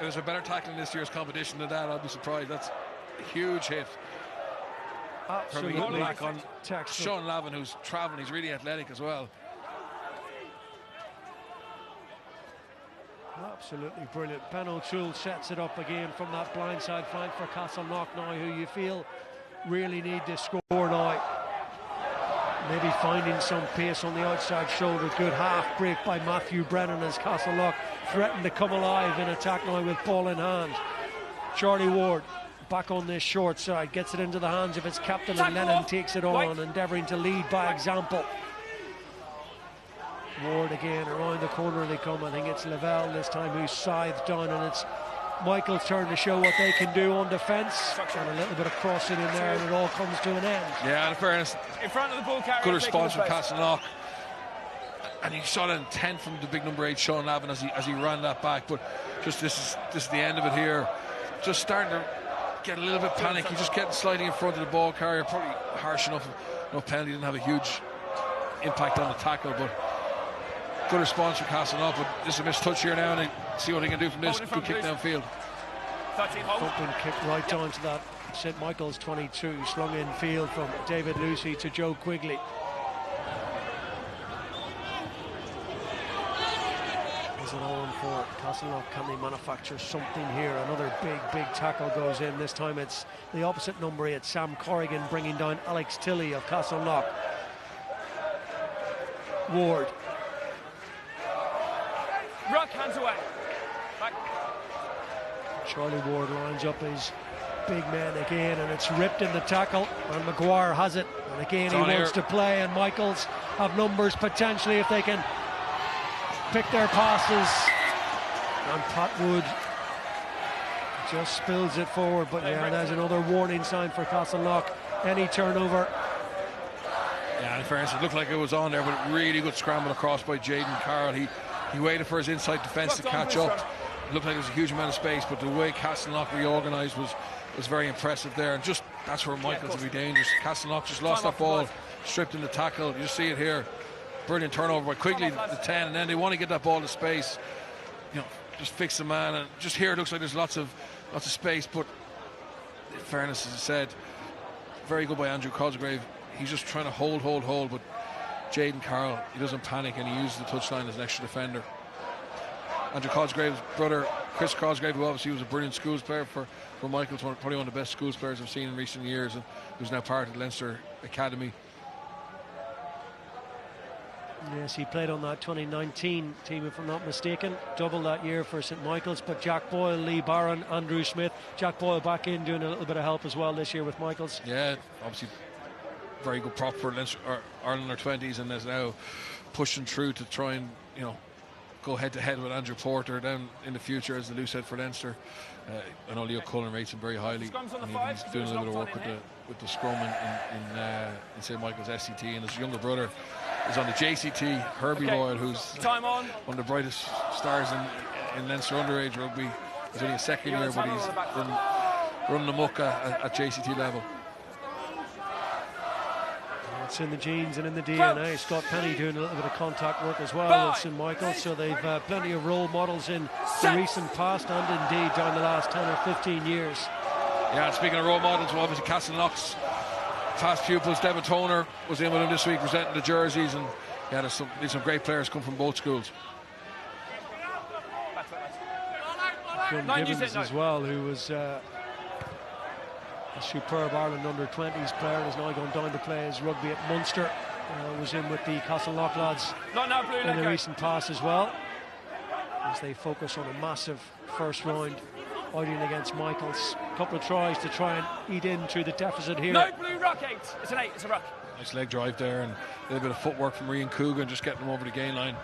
It was a better tackle in this year's competition than that, I'd be surprised. That's a huge hit. Absolutely. From Black on Sean Lavin, who's travelling. He's really athletic as well. Absolutely brilliant. Ben O'Toole sets it up again from that blindside flank for Castleknock now, who you feel really need to score now. Maybe finding some pace on the outside shoulder. Good half break by Matthew Brennan as Castleknock threatened to come alive in attack now with ball in hand. Charlie Ward back on this short side, gets it into the hands of his captain, and Lennon takes it on, endeavouring to lead by example. Ward again, around the corner they come. I think it's Lavelle this time who's scythed down, and it's Michael's turn to show what they can do on defence, and a little bit of crossing in there, and it all comes to an end. Yeah, in fairness, in front of the ball carrier, good response from Castleknock. and you saw the intent from the big number 8 Sean Lavin as he ran that back. But just this is the end of it here. Just starting to get a little bit panicky, just getting slightly in front of the ball carrier. Probably harsh enough. No penalty, didn't have a huge impact on the tackle, but good response from Castleknock. But this is a missed touch here now, and they see what they can do from this. Good kick downfield. Thumping kick right down to that St Michael's 22, slung in field from David Lucy to Joe Quigley. Is it on for Castleknock? Can they manufacture something here? Another big tackle goes in. This time it's the opposite number 8, Sam Corrigan, bringing down Alex Tilley of Castleknock. Ward. Ruck, hands away. Back. Charlie Ward lines up his big man again, and it's ripped in the tackle, and Maguire has it, and again he wants to play, and Michaels have numbers potentially if they can pick their passes, and Pat Wood just spills it forward. But yeah, there's another warning sign for Castleknock. Any turnover. Yeah, in fairness, it looked like it was on there, but really good scramble across by Jaden Carroll. He waited for his inside defence to catch up. It looked like there was a huge amount of space, but the way Castleknock reorganised was very impressive there. And just that's where Michaels will be dangerous. Castleknock just lost that ball, stripped in the tackle. You see it here. Brilliant turnover by Quigley, the 10, and then they want to get that ball to space. You know, just fix the man. And just here it looks like there's lots of space, but in fairness, as I said, very good by Andrew Cosgrave. He's just trying to hold, but Jaden Carroll, he doesn't panic, and he uses the touchline as an extra defender. Andrew Cosgrave's brother, Chris Cosgrave, who obviously was a brilliant schools player for Michaels, probably one of the best schools players I've seen in recent years, and who's now part of the Leinster Academy. Yes, he played on that 2019 team, if I'm not mistaken. Double that year for St Michael's. But Jack Boyle, Lee Barron, Andrew Smith. Jack Boyle back in doing a little bit of help as well this year with Michael's. Yeah, obviously very good prop for Leinster, Ireland under 20s, and is now pushing through to try and, you know, go head to head with Andrew Porter down in the future as the loose head for Leinster. I know Leo Cullen rates him very highly, and he's doing a little bit of work with the scrum in St Michael's SCT, and his younger brother is on the JCT, Herbie Boyle, who's one of the brightest stars in Leinster underage rugby. He's only a second year, but he's running amok at JCT level. It's in the genes and in the DNA. Scott Penny doing a little bit of contact work as well at St Michael's, so they've plenty of role models in the recent past and indeed down the last 10 or 15 years. Yeah, and speaking of role models, well, obviously Castleknock's past pupils, Devin Toner was in with him this week presenting the jerseys, and yeah, there's some great players come from both schools. John Gibbons as well, who was a superb Ireland under-20s player, has now gone down to play his rugby at Munster. Was in with the Castleknock lads in the recent past as well, as they focus on a massive first round outing against Michaels. A couple of tries to try and eat into the deficit here. No blue ruck 8. It's an 8. It's a ruck. Nice leg drive there, and a little bit of footwork from Rian Coogan, just getting them over the gain line.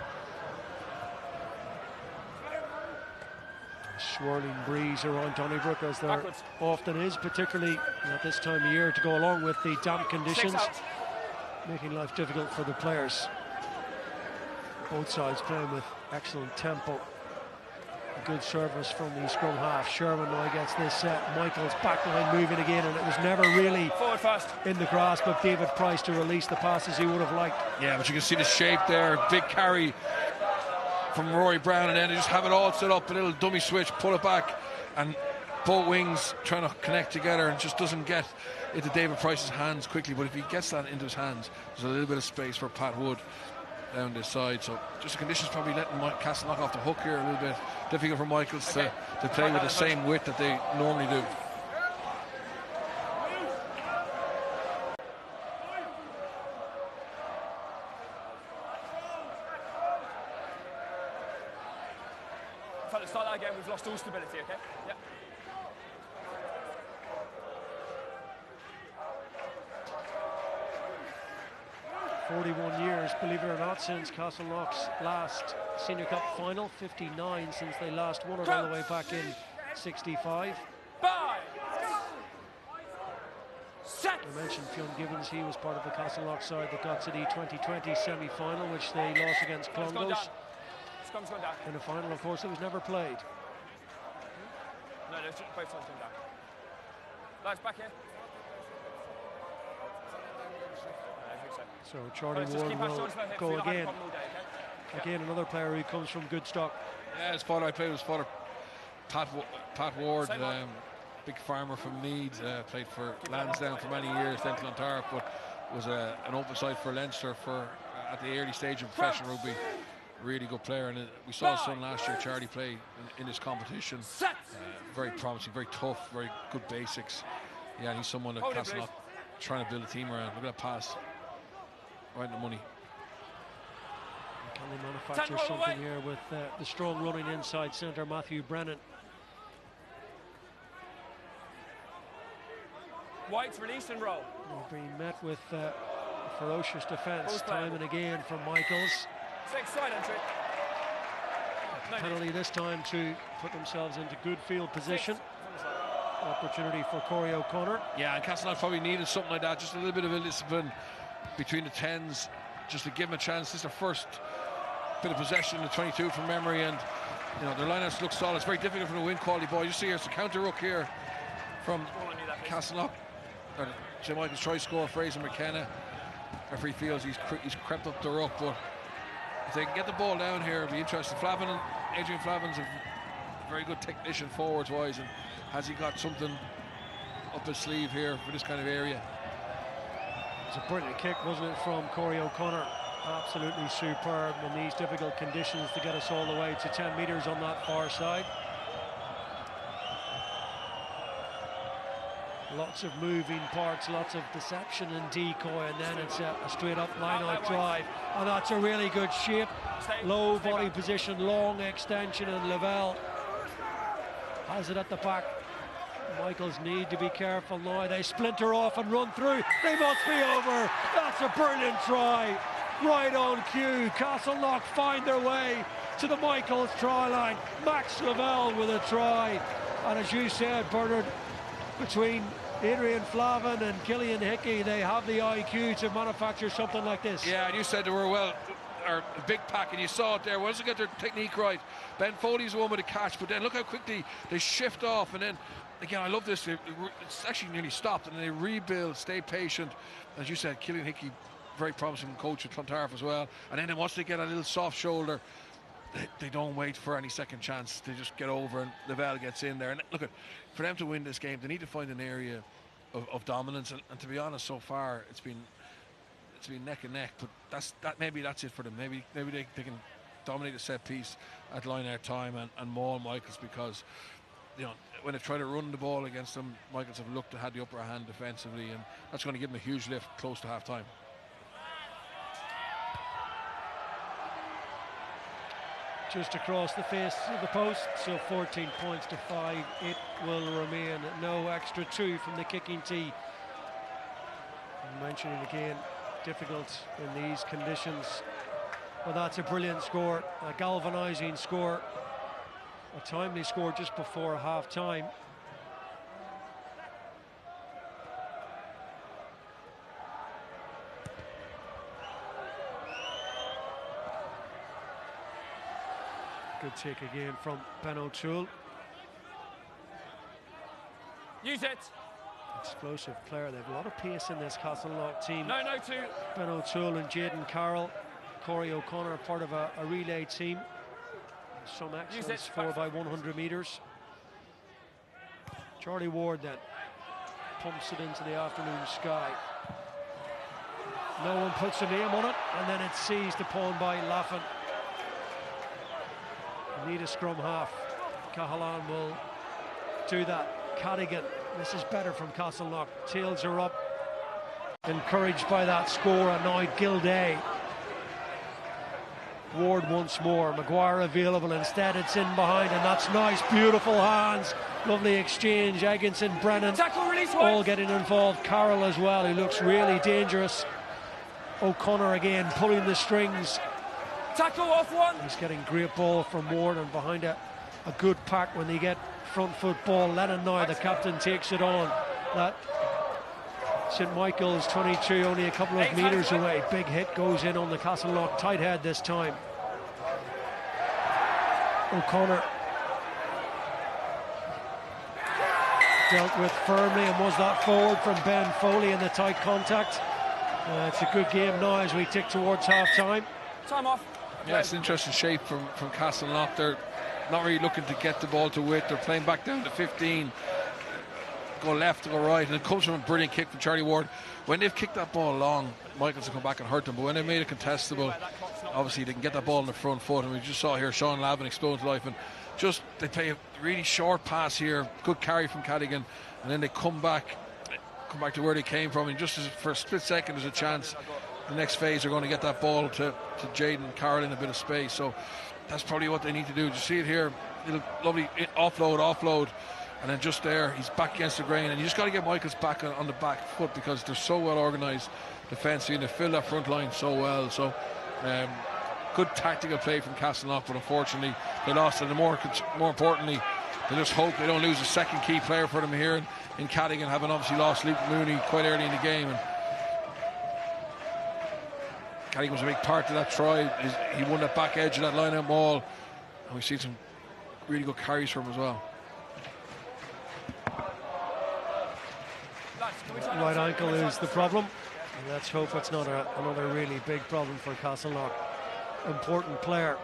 Swirling breeze around Donnybrook, as there often is, particularly at this time of year, to go along with the damp conditions, making life difficult for the players. Both sides playing with excellent tempo. A good service from the scrum half. Sherman now gets this set. Michaels backline moving again, and it was never really in the grasp of David Price to release the passes he would have liked. Yeah, but you can see the shape there. Big carry from Rory Brown, and then they just have it all set up, a little dummy switch, pull it back, and both wings trying to connect together, and just doesn't get into David Price's hands quickly. But if he gets that into his hands, there's a little bit of space for Pat Wood down this side. So just the conditions probably letting Castleknock off the hook here a little bit. Difficult for Michaels to play with the same width that they normally do. Start that again. We've lost all stability, okay? Yep. "41 years, believe it or not, since Castleknock's last Senior Cup final. 59 since they last won it all the way back in '65. Set. I mentioned Fionn Gibbons, he was part of the Castleknock side that got to the 2020 semi-final, which they lost against Clongowes. Scrum's gone down. In a final, of course, it was never played. No, both sides gone down. Lads, back here. So Charlie Ward will go again. Again, another player who comes from good stock. Yeah, his father I played was father Pat Ward, big farmer from Meads, played for Lansdowne for many years, then Clontarf, but was an oversight for Leinster at the early stage of professional rugby. Really good player, and we saw his son last year, Charlie, play in this competition. Very promising, very tough, very good basics. Yeah, and he's someone that Castleknock trying to build a team around. Look at that pass, right in the money. Can they manufacture something here with the strong running inside centre Matthew Brennan? White's release and roll. They've been met with ferocious defence time and again from Michaels. Side entry. Penalty this time to put themselves into good field position. Opportunity for Corey O'Connor. Yeah, and Castleknock probably needed something like that, just a little bit of a discipline between the 10s, just to give them a chance. This is their first bit of possession in the 22 from memory, and you know their lineouts look solid. It's very difficult for them to win quality ball. You see here's the counter ruck here from Castleknock. Jim Michaels try score. Fraser McKenna. Referee feels he's crept up the ruck, but if they can get the ball down here, it'll be interesting. Adrian Flavin's a very good technician forwards-wise, and has he got something up his sleeve here for this kind of area? It's a brilliant kick, wasn't it, from Corey O'Connor? Absolutely superb in these difficult conditions to get us all the way to 10 metres on that far side. Lots of moving parts, lots of deception and decoy, and then it's a straight-up line-out drive. And that's a really good shape. Low body position, long extension, and Lavelle has it at the back. Michaels need to be careful now. They splinter off and run through. They must be over. That's a brilliant try. Right on cue. Castleknock find their way to the Michaels try line. Max Lavelle with a try. And as you said, Bernard, between Adrian Flavin and Killian Hickey, they have the IQ to manufacture something like this. Yeah, and you said they were a big pack, and you saw it there. Once they get their technique right, Ben Foley's the one with a catch, but then look how quickly they shift off, and then again, I love this. It's actually nearly stopped, and they rebuild, stay patient. As you said, Killian Hickey, very promising coach at Clontarf as well. And then once they get a little soft shoulder, they don't wait for any second chance. They just get over, and Lavelle gets in there. And look, for them to win this game, they need to find an area of dominance. And to be honest, so far it's been neck and neck. But maybe that's it for them. Maybe they can dominate a set piece at line-out time and maul Michaels, because you know when they try to run the ball against them, Michaels have had the upper hand defensively, and that's going to give them a huge lift close to half-time. Just across the face of the post, so 14 points to 5. It will remain. No extra 2 from the kicking tee. I'm mentioning again, difficult in these conditions. Well, that's a brilliant score, a galvanising score, a timely score just before half-time. Good take again from Ben O'Toole. Use it. Explosive player. They have a lot of pace in this Castleknock team. No, two. Ben O'Toole and Jayden Carroll. Corey O'Connor, part of a relay team. Some excellence, 4x100 metres. Charlie Ward then pumps it into the afternoon sky. No one puts a name on it, and then it's seized upon by Laffin. Need a scrum half. Cahalan will do that. Cadigan, this is better from Castleknock. Tails are up. Encouraged by that score, and now Gilday. Ward once more. Maguire available. Instead, it's in behind, and that's nice. Beautiful hands. Lovely exchange. Egginson, Brennan, all getting involved. Carroll as well, who looks really dangerous. O'Connor again pulling the strings. Tackle off one. He's getting great ball from Ward, and behind a good pack when they get front foot ball. Lennon now, the captain, takes it on. That St Michael's 22, only a couple of metres away. Big hit goes in on the Castleknock tight head this time. O'Connor dealt with firmly, and was that forward from Ben Foley in the tight contact. It's a good game now as we tick towards half-time. Time off. Yeah, it's an interesting shape from Castleknock. They're not really looking to get the ball to width. They're playing back down to 15. Go left, go right, and it comes from a brilliant kick from Charlie Ward. When they've kicked that ball long, Michaels will come back and hurt them, but when they made it contestable, obviously they can get that ball on the front foot, and we just saw here Sean Lavin explode to life, and just they play a really short pass here, good carry from Cadigan, and then they come back to where they came from, and just for a split second there's a chance the next phase they're going to get that ball to Jaden Carroll in a bit of space. So that's probably what they need to do. You see it here, little lovely offload, and then just there he's back against the grain, and you just got to get Michaels back on the back foot because they're so well organised defensively and they fill that front line so well. So good tactical play from Castleknock, but unfortunately they lost, and more importantly they just hope they don't lose a second key player for them here in Cadigan, having obviously lost Luke Mooney quite early in the game, and Cadigan was a big part of that try. He won that back edge of that line-out ball, and we've seen some really good carries from him as well. Right ankle is the problem. Let's hope it's not another really big problem for Castleknock. Important player.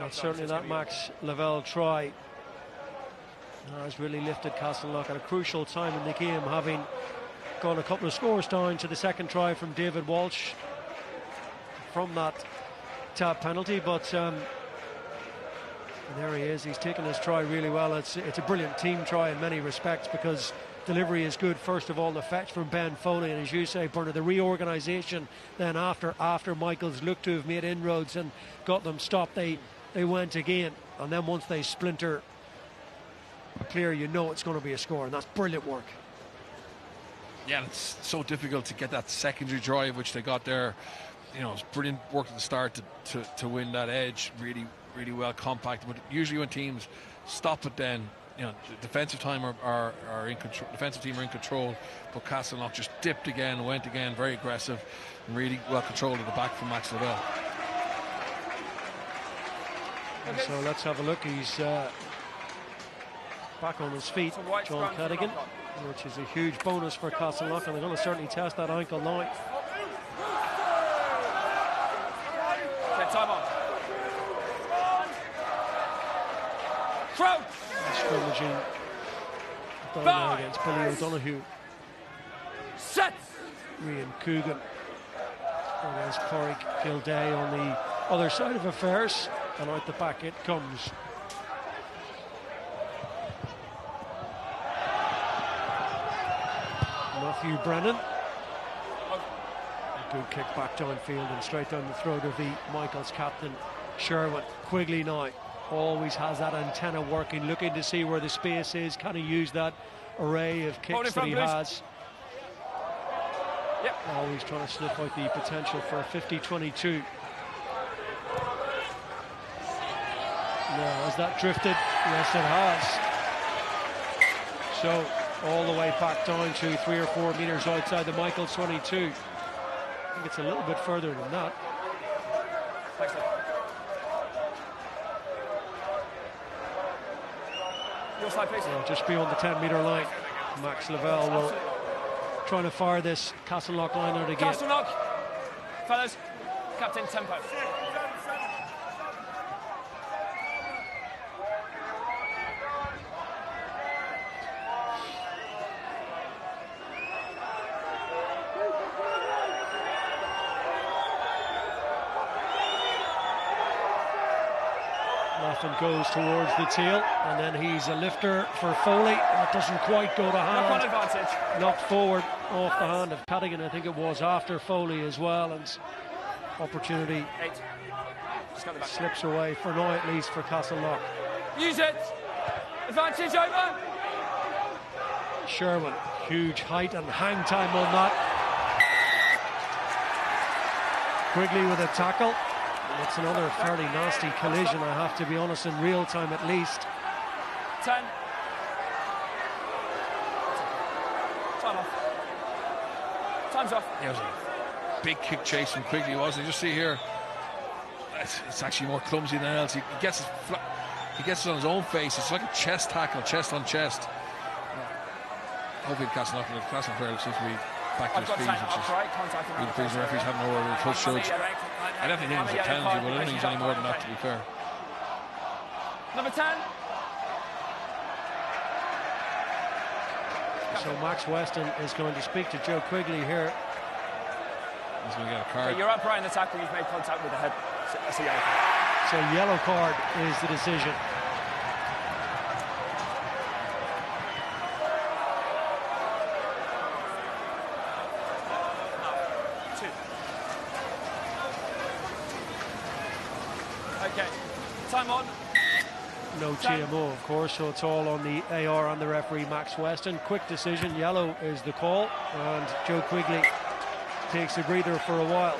And certainly that Max Lavelle try has really lifted Castleknock at a crucial time in the game, having gone a couple of scores down to the second try from David Walsh from that tap penalty. But there he is, he's taken his try really well. It's a brilliant team try in many respects, because delivery is good. First of all, the fetch from Ben Foley, and as you say, Bernard, the reorganisation then after Michaels looked to have made inroads and got them stopped, they went again, and then once they splinter clear, you know it's going to be a score, and that's brilliant work. Yeah, it's so difficult to get that secondary drive which they got there. You know, it's brilliant work at the start to win that edge, really well compacted. But usually when teams stop it, then you know the defensive team are in control. Defensive team are in control, but Castleknock just dipped again, went again, very aggressive, and really well controlled at the back from Max Lavelle. So let's have a look. He's back on his feet, John Cadigan, which is a huge bonus for Castleknock, and they're going to certainly test that ankle now. Okay, time on. Throw! Scrimmaging down there against Billy O'Donoghue. Set! Rian Coogan against Corrick Kildare on the other side of affairs, and out the back it comes. Matthew Brennan. A good kick back downfield and straight down the throat of the Michaels captain, Sherwin. Quigley now always has that antenna working, looking to see where the space is. Can he use that array of kicks that he has? Yep. Always trying to sniff out the potential for a 50-22. Now, has that drifted? Yes, it has. So, all the way back down to 3 or 4 metres outside the Michaels 22. I think it's a little bit further than that. Your side, please. Yeah, just beyond the 10-metre line. Max Lavelle will try to fire this Castleknock line out again. Castleknock. Fellas, captain tempo. Laughlin goes towards the tail, and then he's a lifter for Foley. That doesn't quite go to hand. Knock-on advantage. Knocked forward off the hand of Cadigan, I think it was, after Foley as well, and opportunity slips away for now, at least for Castleknock. Use it. Advantage over. Sherwin, huge height and hang time on that. Quigley with a tackle. It's another fairly nasty collision, I have to be honest, in real time at least. 10. Time off. Time's off. Yeah, it was a big kick chase from Quigley, wasn't it? Just see here, it's actually more clumsy than else. He gets it on his own face. It's like a chest tackle, chest on chest. Hopefully Castleknock player seems to be back to his feet, which is really pleasing. The referees have no order. The touch shows. I definitely think it's a penalty, but I don't think it's any more than that, to be fair. Number 10. So Max Weston is going to speak to Joe Quigley here. He's going to get a card. Okay, you're upright in the tackle. You've made contact with the head. That's a yellow card. So yellow card is the decision. Okay, time on. No TMO, of course, so it's all on the AR and the referee, Max Weston. Quick decision, yellow is the call, and Joe Quigley takes a breather for a while.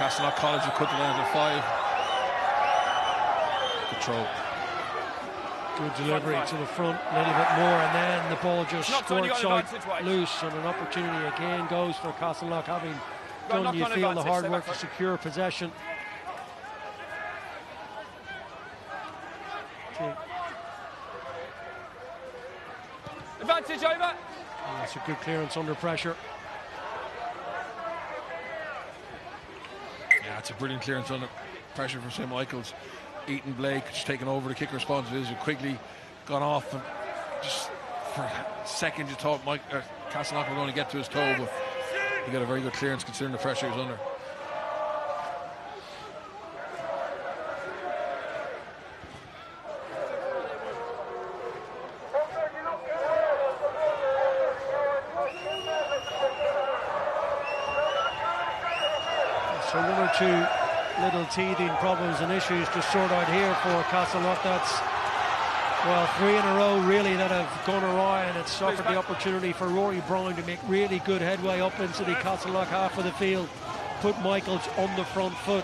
Castleknock College have cut it down to 5. Good throw. Good delivery to the front, a little bit more, and then the ball just squirts out loose, and an opportunity again goes for Castleknock, having done, you feel, the hard work to secure possession. Advantage over. That's a good clearance under pressure. Yeah, it's a brilliant clearance under pressure from St. Michael's. Ethan Blake just taking over the kick responsibility. Quigley gone off, and just for a second you thought Castleknock were going to get to his toe, but he got a very good clearance considering the pressure he was under. So 1 or 2 little teething problems and issues to sort out here for Castleknock. That's, well, 3 in a row really that have gone awry, and it's offered the opportunity for Rory Brown to make really good headway up into the Castleknock half of the field, put Michaels on the front foot.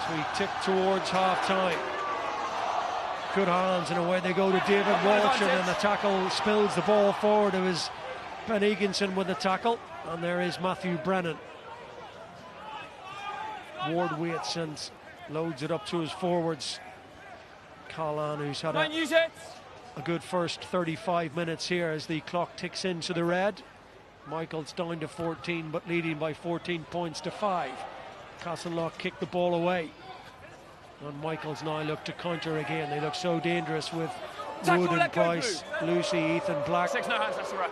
So he ticked towards half-time. Good hands, and away they go to David Walsh, and then the tackle spills the ball forward. It was Ben Eganson with the tackle, and there is Matthew Brennan. Ward waits and loads it up to his forwards. Callan, who's had a good first 35 minutes here as the clock ticks into the red. Michael's down to 14, but leading by 14 points to 5. Castleknock kicked the ball away, and Michael's now look to counter again. They look so dangerous with Wood and Price, Lucy, Ethan Black. 6 no hands, that's the right.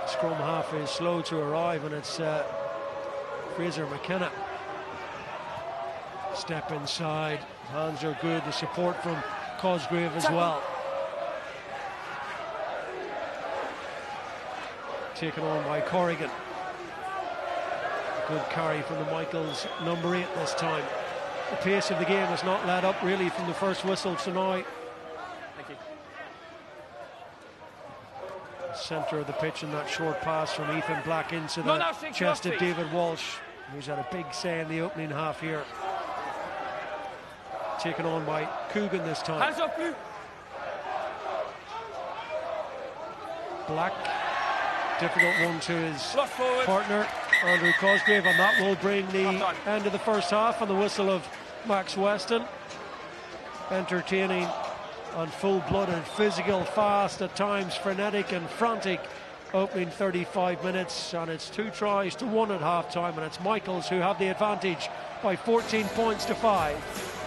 Scrum half is slow to arrive, and it's Fraser McKenna. Step inside, hands are good, the support from Cosgrave as well. Taken on by Corrigan. Good carry from the Michaels number 8 this time. The pace of the game has not let up really from the first whistle to now. Thank you. Centre of the pitch, and that short pass from Ethan Black into the chest of David Walsh, who's had a big say in the opening half here. Taken on by Coogan this time. Hands up, Blue. Black, difficult one to his partner, Andrew Cosgrave, and that will bring the end of the first half and the whistle of Max Weston. Entertaining and full-blooded, physical, fast, at times frenetic and frantic opening 35 minutes, and it's 2 tries to 1 at half-time, and it's Michaels who have the advantage by 14 points to 5.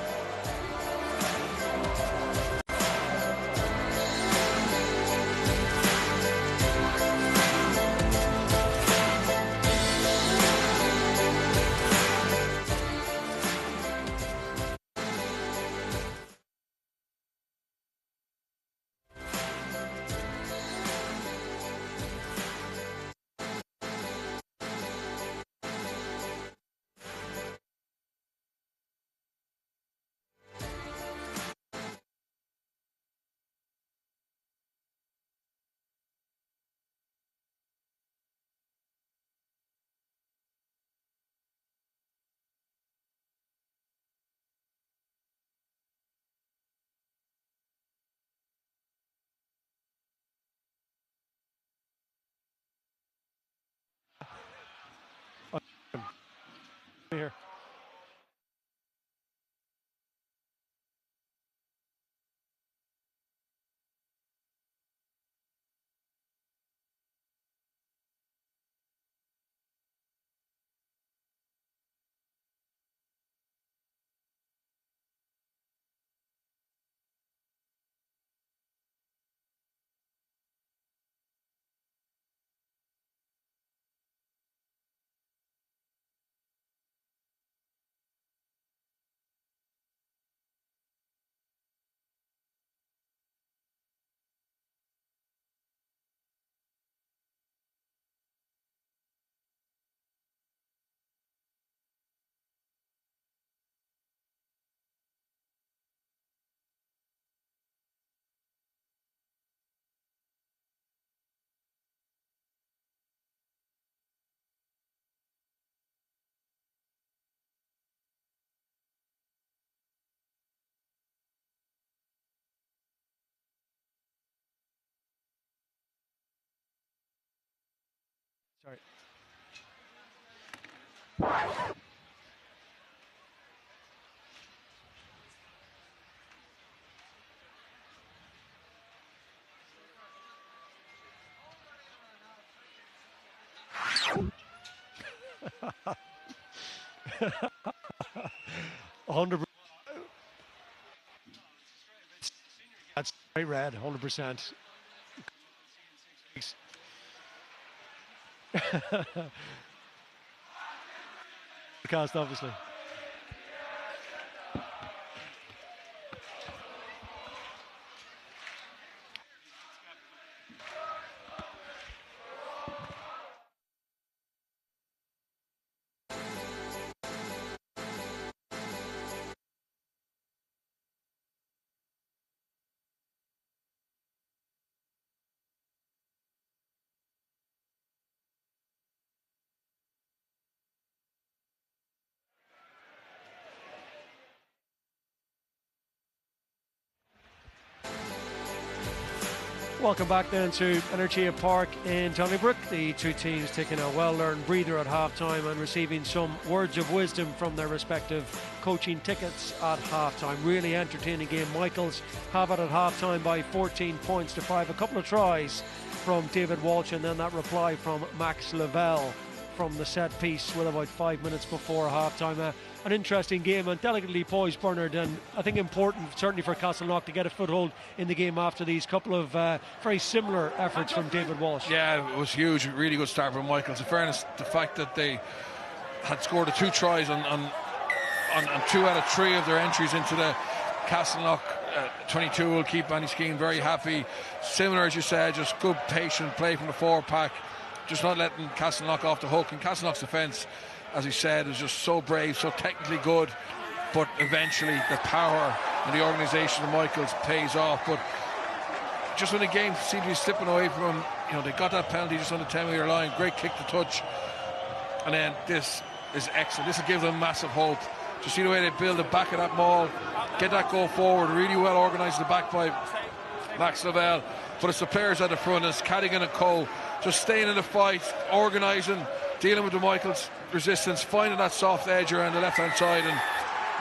Sorry. That's straight red, 100%. Cast, obviously. Welcome back then to Energia Park in Donnybrook. The two teams taking a well-earned breather at half-time and receiving some words of wisdom from their respective coaching tickets at half-time. Really entertaining game. Michaels have it at half-time by 14 points to 5. A couple of tries from David Walsh and then that reply from Max Lavelle from the set piece with about 5 minutes before half-time. An interesting game and delicately poised, Bernard, and I think important certainly for Castleknock to get a foothold in the game after these couple of very similar efforts from David Walsh. Yeah, it was huge. Really good start from Michaels. In fairness, the fact that they had scored the 2 tries on 2 out of 3 of their entries into the Castleknock 22 will keep Andy Skeen very happy. Similar, as you said, just good patient play from the forward pack, just not letting Castleknock off the hook. And Castleknock's defence, as he said, is just so brave, so technically good, but eventually the power and the organisation of Michaels pays off. But just when the game seemed to be slipping away from them, you know, they got that penalty just on the 10-metre line, great kick to touch, and then this is excellent. This will give them massive hope. Just see the way they build the back of that maul, get that goal forward, really well organised at the back by Max Lavelle, but it's the players at the front, it's Cadigan and Cole, just staying in the fight, organising, dealing with the Michaels resistance, finding that soft edge around the left hand side. And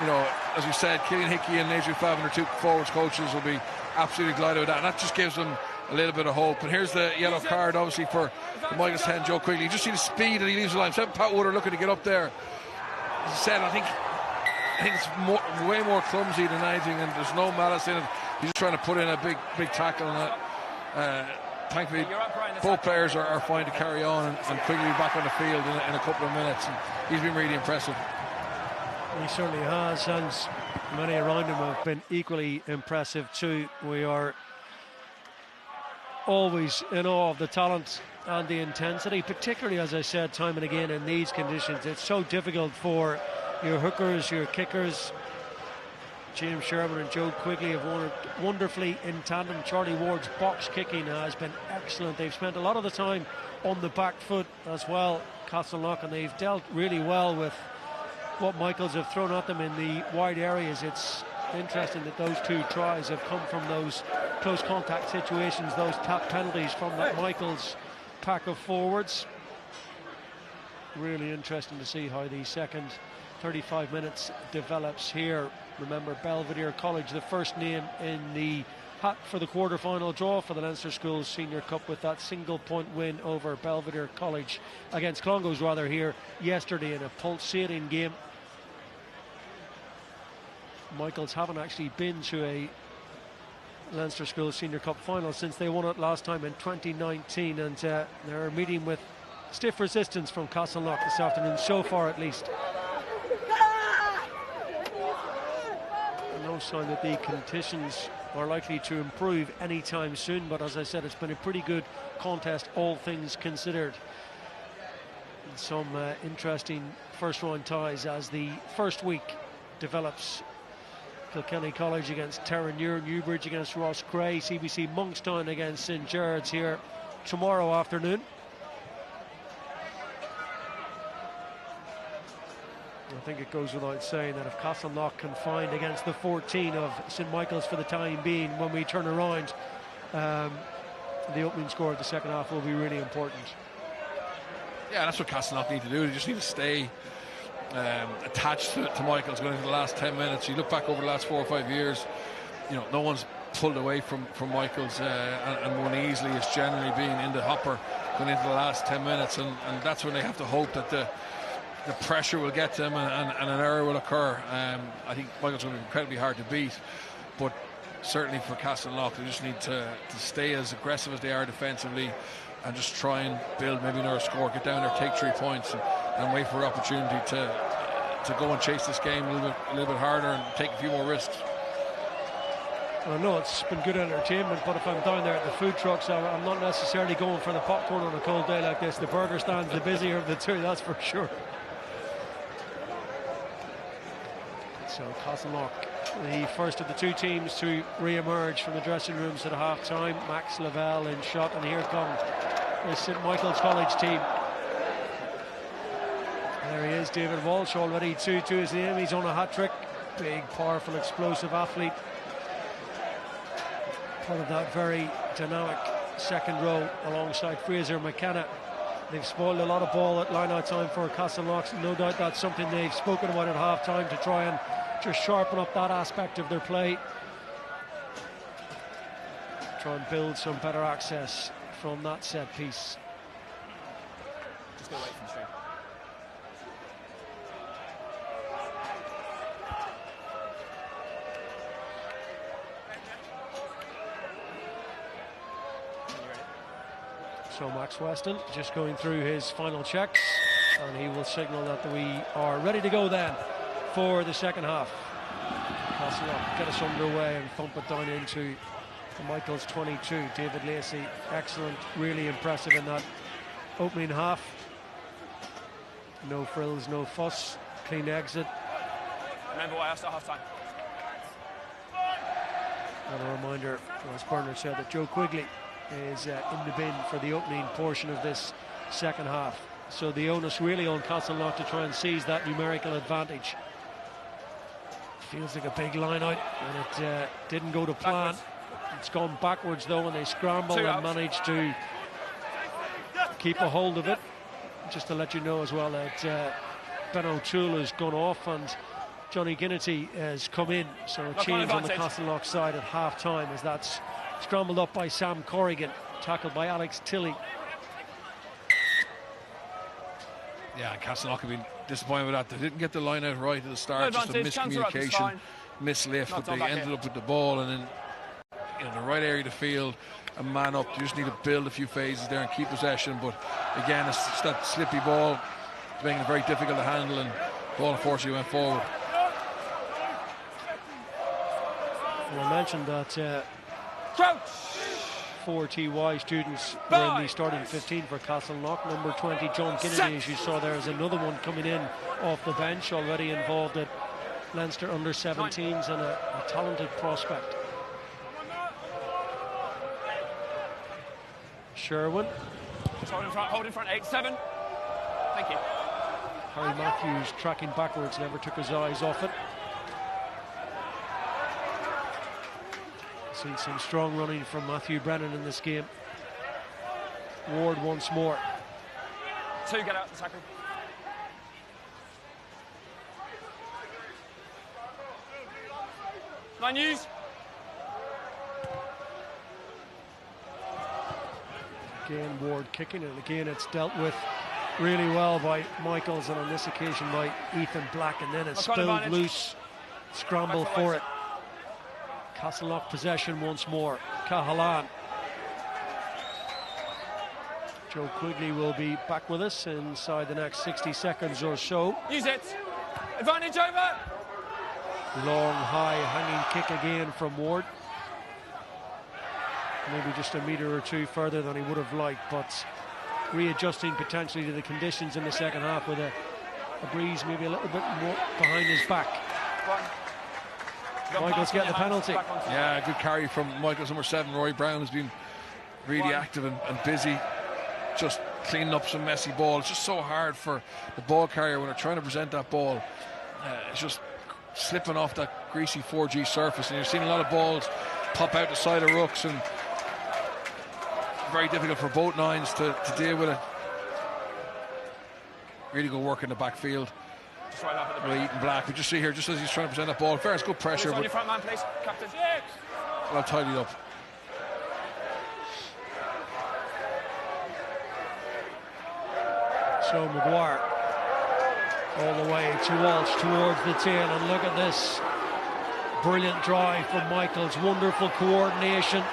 you know, as we said, Killian Hickey and Adrian Flavin, their 2 forwards coaches, will be absolutely delighted with that, and that just gives them a little bit of hope. And here's the yellow card obviously for the Michaels 10, Joe Quigley. You just see the speed that he leaves the line. Pat Wood are looking to get up there. As I said, I think it's way more clumsy than anything, and there's no malice in it. He's just trying to put in a big tackle, and thankfully both players are fine to carry on, and Quigley back on the field in a couple of minutes, and he's been really impressive. He certainly has, and many around him have been equally impressive too. We are always in awe of the talent and the intensity, particularly, as I said, time and again in these conditions. It's so difficult for your hookers, your kickers. James Sherman and Joe Quigley have worked wonderfully in tandem. Charlie Ward's box kicking has been excellent. They've spent a lot of the time on the back foot as well, Castleknock, and they've dealt really well with what Michaels have thrown at them in the wide areas. It's interesting that those 2 tries have come from those close contact situations, those tap penalties from that Michaels pack of forwards. Really interesting to see how the second 35 minutes develops here. Remember, Belvedere College, the first name in the hat for the quarter-final draw for the Leinster Schools Senior Cup, with that single-point win over Belvedere College against Clongowes rather here yesterday in a pulsating game. Michaels haven't actually been to a Leinster Schools Senior Cup final since they won it last time in 2019, and they're meeting with stiff resistance from Castleknock this afternoon, so far at least. No sign that the conditions are likely to improve anytime soon, but as I said, it's been a pretty good contest, all things considered. And some interesting first round ties as the first week develops. Kilkenny College against Terranure, Newbridge against Ross Gray, CBC Monkstown against St Gerard's here tomorrow afternoon. I think it goes without saying that if Castleknock can find against the 14 of St Michael's for the time being, when we turn around, the opening score of the second half will be really important. Yeah, that's what Castleknock need to do. They just need to stay attached to Michaels going into the last 10 minutes. You look back over the last 4 or 5 years, you know, no one's pulled away from Michaels and won easily. It's generally been in the hopper going into the last 10 minutes, and that's when they have to hope that the pressure will get to them and an error will occur. I think Michaels going to be incredibly hard to beat, but certainly for Castleknock, they just need to stay as aggressive as they are defensively and just try and build maybe another score, get down there, take 3 points and wait for an opportunity to go and chase this game a little bit harder and take a few more risks. I know it's been good entertainment, but if I'm down there at the food trucks, I'm not necessarily going for the popcorn on a cold day like this. The burger stand's the busier of the two, that's for sure. So Castleknock, the first of the 2 teams to re-emerge from the dressing rooms at half-time. Max Lavelle in shot, and here comes the St Michael's College team. There he is, David Walsh, already 2 to his name. He's on a hat-trick. Big, powerful, explosive athlete. Part of that very dynamic second row alongside Fraser McKenna. They've spoiled a lot of ball at line-out time for Castleknock. No doubt that's something they've spoken about at half-time to try and just sharpen up that aspect of their play. Try and build some better access from that set piece. Just go away from stream. So Max Weston just going through his final checks, and he will signal that we are ready to go then for the second half. Castleknock get us underway and thump it down into the Michaels 22. David Lacey, excellent, really impressive in that opening half. No frills, no fuss, clean exit. Remember what I asked at half time. And a reminder, as Bernard said, that Joe Quigley is in the bin for the opening portion of this second half. So the onus really on Castleknock to try and seize that numerical advantage. Feels like a big line out, and it didn't go to plan. Backwards. It's gone backwards though, and they scramble and manage to keep a hold of it. Just to let you know as well that Ben O'Toole has gone off and Johnny Ginnity has come in, so a change on the Castleknock side at half time as that's scrambled up by Sam Corrigan, tackled by Alex Tilley. Yeah, Castleknock have been disappointed with that. They didn't get the line out right at the start, just a miscommunication, mislift, but they ended up with the ball and then in the right area of the field, a man up. You just need to build a few phases there and keep possession, but again, it's that slippy ball, it's making it very difficult to handle, and the ball unfortunately went forward. And I mentioned that 4 TY students were in the starting 15 for Castleknock. Number 20, John Kennedy, as you saw there, is another one coming in off the bench, already involved at Leinster under-17s and a talented prospect. Sherwin. Just hold in front, 8-7. Thank you. Harry Matthews tracking backwards, never took his eyes off it. Seen some strong running from Matthew Brennan in this game. Ward once more. 2 get out the tackle. Nine use. Again, Ward kicking, and again it's dealt with really well by Michaels, and on this occasion by Ethan Black, and then it's spilled loose. Scramble for it. Castleknock possession once more. Cahalan. Joe Quigley will be back with us inside the next 60 seconds or so. Use it. Advantage over. Long, high, hanging kick again from Ward. Maybe just a metre or 2 further than he would have liked, but readjusting potentially to the conditions in the second half with a breeze maybe a little bit more behind his back. Michaels get the penalty. Yeah, good carry from Michaels, number 7. Roy Brown has been really active and busy, just cleaning up some messy ball. It's just so hard for the ball carrier when they're trying to present that ball. It's just slipping off that greasy 4G surface, and you're seeing a lot of balls pop out the side of rucks, and very difficult for both nines to deal with it. Really good work in the backfield. Just right up at the Well, break. Eaton Black, we just see here, just as he's trying to present that ball. Fairness, good pressure, On but your front man, please, captain. well tidied up. So Maguire all the way to Walsh towards the tail, and look at this brilliant drive from Michaels, wonderful coordination,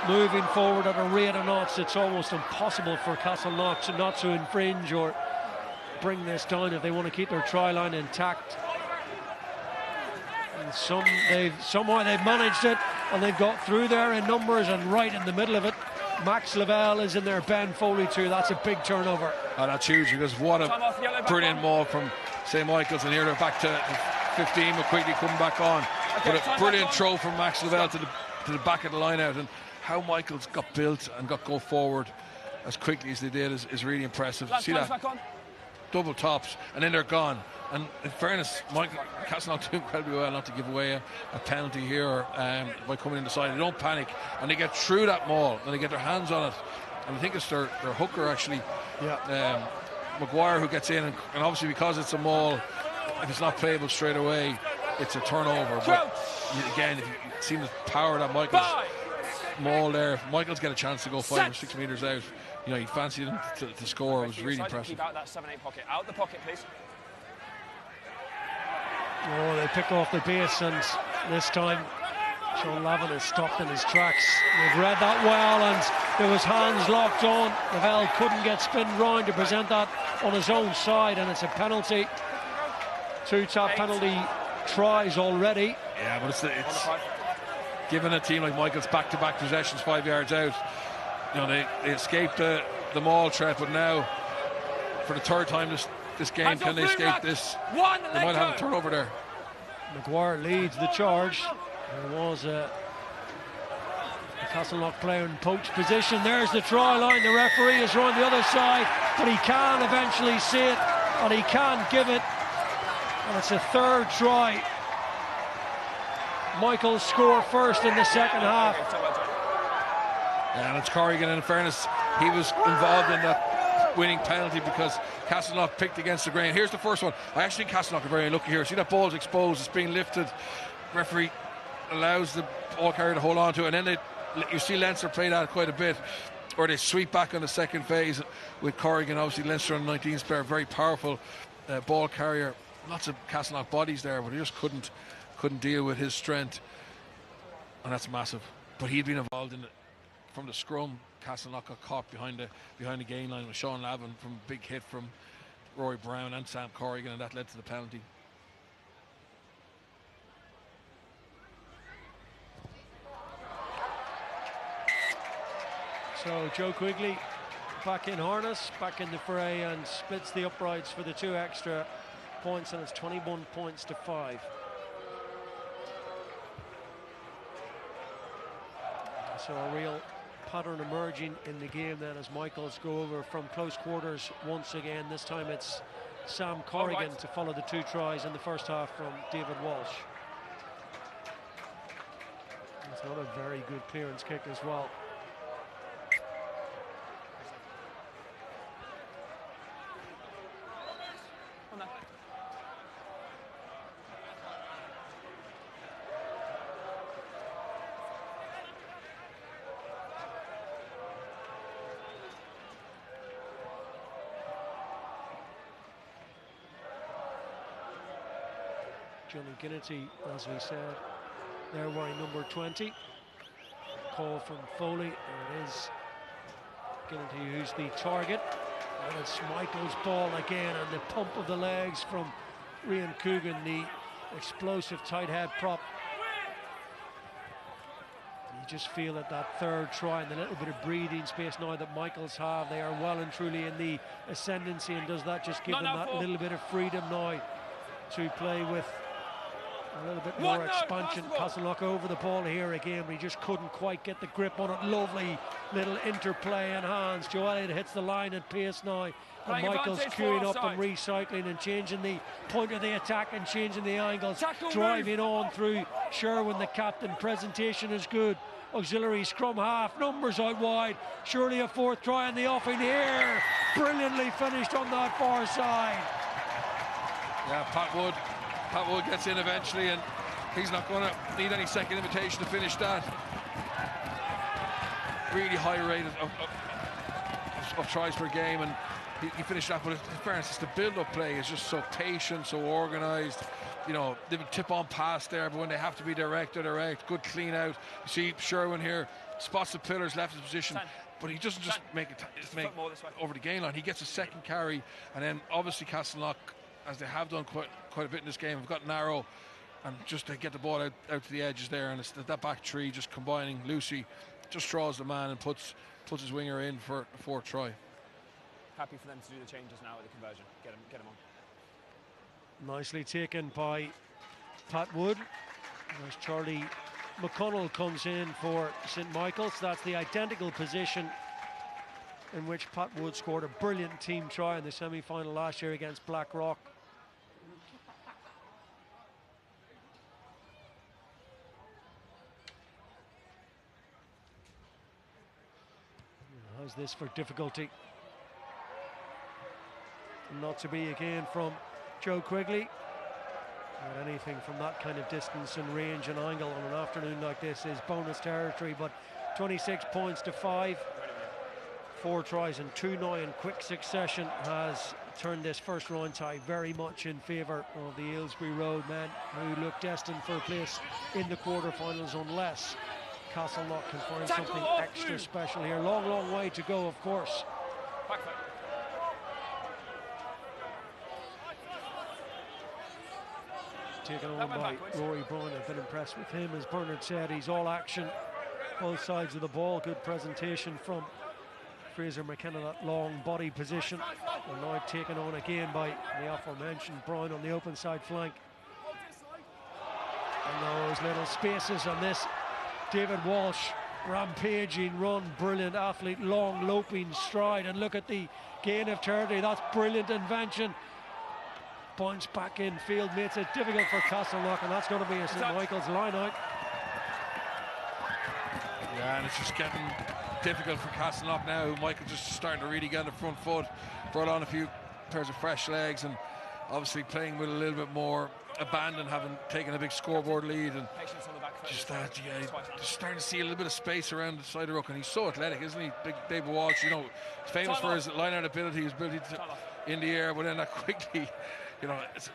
moving forward at a rate of knots. It's almost impossible for Castleknock not to infringe or bring this down if they want to keep their try line intact. And somehow they've managed it, and they've got through there in numbers, and right in the middle of it, Max Lavelle is in there, Ben Foley too. That's a big turnover. Oh, that's huge, because what a brilliant maul from St. Michael's, and here they're back to 15, but quickly coming back on. Okay, But a brilliant throw from Max Lavelle to the back of the line out, and how Michael's got built and got go forward as quickly as they did is really impressive. See that? Back on. Double tops, and then they're gone. And in fairness, Castleknock do incredibly well not to give away a penalty here by coming in the side. They don't panic, and they get through that maul, and they get their hands on it. And I think it's their hooker, actually, Maguire, who gets in. And obviously, because it's a maul, if it's not playable straight away, it's a turnover. But again, if you see the power that Michael's maul there, if Michael's get a chance to go 5 or 6 metres out, you know, he fancied him to score. It was really impressive. Keep out that 7-8 pocket. Out the pocket, please. Oh, they pick off the base, and this time Sean Lavin is stopped in his tracks. They've read that well, and there was hands locked on. Lavelle couldn't get spin round to present that on his own side, and it's a penalty. 2 top penalty tries already. Yeah, but it's given a team like Michael's back-to-back possessions 5 yards out. You know, they escaped the maul threat, but now for the third time this game, can they escape this? They might have a turnover there. Maguire leads the charge. There was a Castleknock player in poach position. There's the try line. The referee is on the other side, but he can eventually see it, and he can give it. And it's a third try. Michael scored first in the second half. And it's Corrigan, and in fairness, he was involved in that winning penalty because Castleknock picked against the grain. Here's the first one. I actually think Castleknock are very unlucky here. See that ball's exposed, it's being lifted. Referee allows the ball carrier to hold on to it, and then you see Leinster play that quite a bit, or they sweep back on the second phase with Corrigan. Obviously Leinster on the 19th spare, very powerful ball carrier. Lots of Castleknock bodies there, but he just couldn't deal with his strength, and that's massive. But he'd been involved in it from the scrum. Castleknock got caught behind the gain line with Sean Lavin from a big hit from Rory Brown and Sam Corrigan, and that led to the penalty. So Joe Quigley back in harness, back in the fray, and splits the uprights for the 2 extra points, and it's 21 points to 5. So a real pattern emerging in the game then as Michaels go over from close quarters once again. This time it's Sam Corrigan to follow the 2 tries in the first half from David Walsh. It's not a very good clearance kick as well. Johnny Ginnity, as we said, there wearing number 20. Call from Foley, and it is Ginnity who's the target. And it's Michael's ball again, and the pump of the legs from Rian Coogan, the explosive tight head prop. You just feel that third try and the little bit of breathing space now that Michaels have. They are well and truly in the ascendancy, and does that just give them that little bit of freedom now to play with A little bit more expansion. Castleknock over the ball here again, but he just couldn't quite get the grip on it. Lovely little interplay in hands. Joe Elliott hits the line at pace now. And Michael's queuing up and recycling and changing the point of the attack and changing the angles. Driving on through Sherwin, the captain. Presentation is good. Auxiliary scrum half, numbers out wide. Surely a fourth try in the offing here. Brilliantly finished on that far side. Yeah, Pat Wood gets in eventually, and he's not going to need any second invitation to finish that. Really high rate of tries per game, and he finished that. But in fairness, it's the build-up play is just so patient, so organised. You know, they would tip on past there, but when they have to be direct, they're direct. Good clean out. You see Sherwin here spots the pillars, left his position, but he doesn't just make over the gain line. He gets a second carry, and then obviously Castleknock, as they have done quite a bit in this game, have got narrow, and just to get the ball out to the edges there, and it's that back three just combining. Lucy just draws the man and puts his winger in for the fourth try. Happy for them to do the changes now with the conversion. Get him on. Nicely taken by Pat Wood. As Charlie McConnell comes in for St Michael's. That's the identical position in which Pat Wood scored a brilliant team try in the semi-final last year against Blackrock. How's this for difficulty? Not to be again from Joe Quigley. Not anything from that kind of distance and range and angle on an afternoon like this is bonus territory, but 26 points to 5. 4 tries and 2 now in quick succession has turned this first round tie very much in favour of the Aylesbury Road men, who look destined for a place in the quarterfinals unless Castleknock can find something extra special here. Long way to go, of course. Taken on by Rory Brown. I've been impressed with him. As Bernard said, he's all action, both sides of the ball. Good presentation from Fraser McKenna, that long body position. And now taken on again by the aforementioned Brown on the open side flank. And those little spaces on this David Walsh rampaging run, brilliant athlete, long loping stride, and look at the gain of territory. That's brilliant invention. Bounce back in field, makes it difficult for Castleknock, and that's going to be a St Michael's line out. Yeah, and it's just getting difficult for Castleknock now. Michael just starting to really get on the front foot, brought on a few pairs of fresh legs, and obviously playing with a little bit more abandon, having taken a big scoreboard lead, and just that, yeah, just starting to see a little bit of space around the side of the ruck, and he's so athletic, isn't he? Big David Walsh, you know, he's famous for his line-out ability, his ability in the air, but then that quickly, you know, it's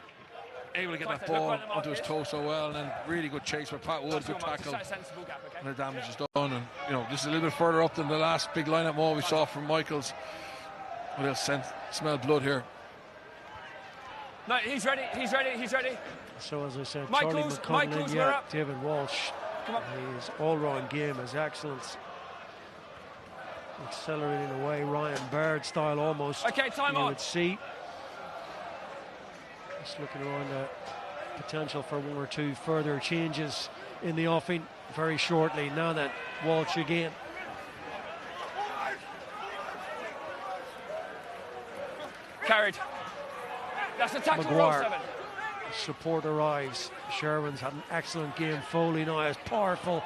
able to get that ball onto his toe so well, and then really good chase by Pat Wood, good tackle, and the damage is done. And you know, this is a little bit further up than the last big line-up maul we saw from Michaels. We'll smell blood here. No, he's ready. So as I said, Michaels, Charlie McConnell, we're up. David Walsh, his all-round game, his excellence, accelerating away Ryan Baird style almost. Okay, time on. You would see. Just looking around the potential for 1 or 2 further changes in the offing very shortly. Now that Walsh again. Carried. That's the tackle. Maguire. Support arrives. Sherwin's had an excellent game. Foley now is powerful,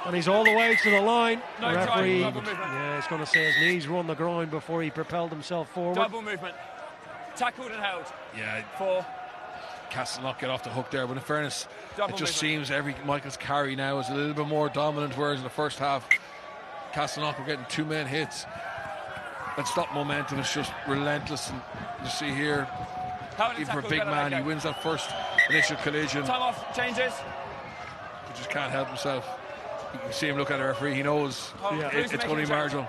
and he's all the way to the line. No the referee, double movement. yeah, he's going to say his knees were on the ground before he propelled himself forward. Double movement. Tackled and held. Yeah. 4. Castleknock get off the hook there, but in fairness, Double it just movement. seems every Michael's carry now is a little bit more dominant, whereas in the first half, Castleknock were getting 2 men hits. That's not momentum, it's just relentless. And you see here, even for a big man, he wins that first initial collision. Time off, changes. He just can't help himself. You can see him look at the referee, he knows it's going to be marginal.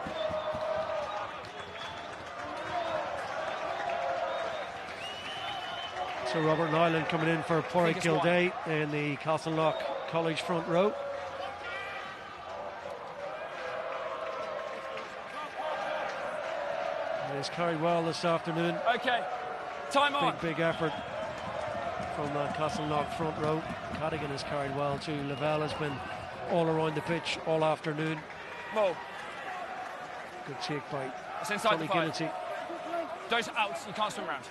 So Robert Nyland coming in for Porrick Gilday in the Castleknock College front row. He's carried well this afternoon. Okay, time on. Big effort from the Castleknock front row. Cadigan has carried well too. Lavelle has been all around the pitch all afternoon. Mo. Good take by It's inside Tony the 5. Ginnity. Those out, you can't swim around.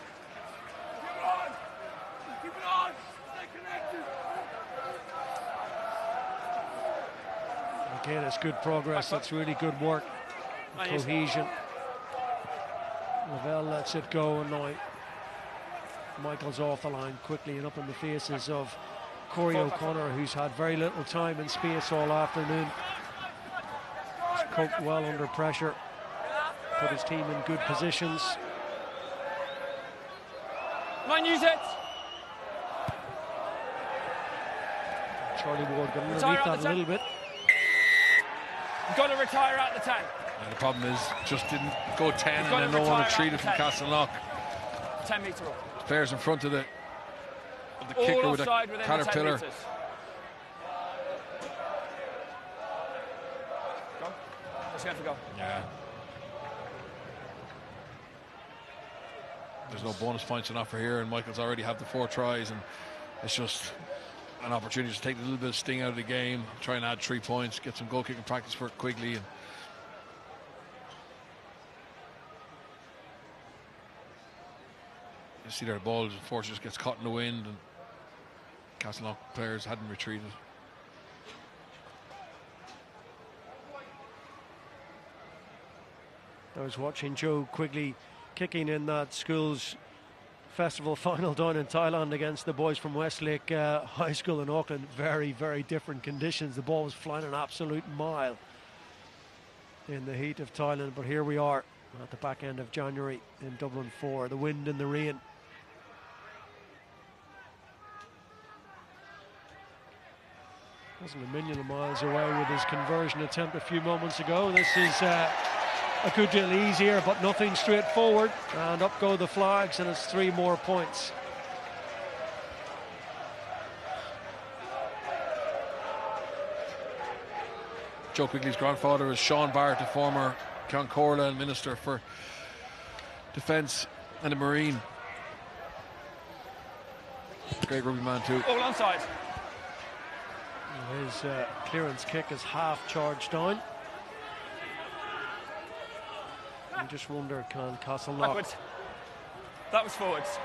Keep it on. Stay connected. Again, it's good progress. That's really good work. Cohesion. Lavelle lets it go, and now Michael's off the line quickly and up in the faces of Corey O'Connor, who's had very little time and space all afternoon. He's coped well under pressure, put his team in good positions. Come on, use it. Charlie Ward got underneath that a little bit. You've got to retire out the 10. And the problem is, just didn't go 10 He's and then got to no one retire retreated out from the 10. Castleknock. 10 metre rule. Players in front of the All kicker with a offside within the 10 caterpillar. metres. Go. Let's go for goal. Yeah. There's no bonus points on offer here, and Michael's already have the 4 tries, and it's just an opportunity to take a little bit of sting out of the game, try and add 3 points, get some goal kicking practice for Quigley. And you see their ball, unfortunately, just gets caught in the wind, and Castleknock players hadn't retreated. I was watching Joe Quigley kicking in that school's festival final down in Thailand against the boys from Westlake High School in Auckland. Very, very different conditions. The ball was flying an absolute mile in the heat of Thailand, but here we are at the back end of January in Dublin 4. The wind and the rain. Wasn't a million of miles away with his conversion attempt a few moments ago. This is a good deal easier, but nothing straightforward. And up go the flags, and it's 3 more points. Joe Quigley's grandfather is Sean Barrett, the former Count Corla and Minister for Defence and the Marine. Great rugby man too. All onside. His clearance kick is half charged down. You just wonder, can Castleknock Backwards. That was forwards.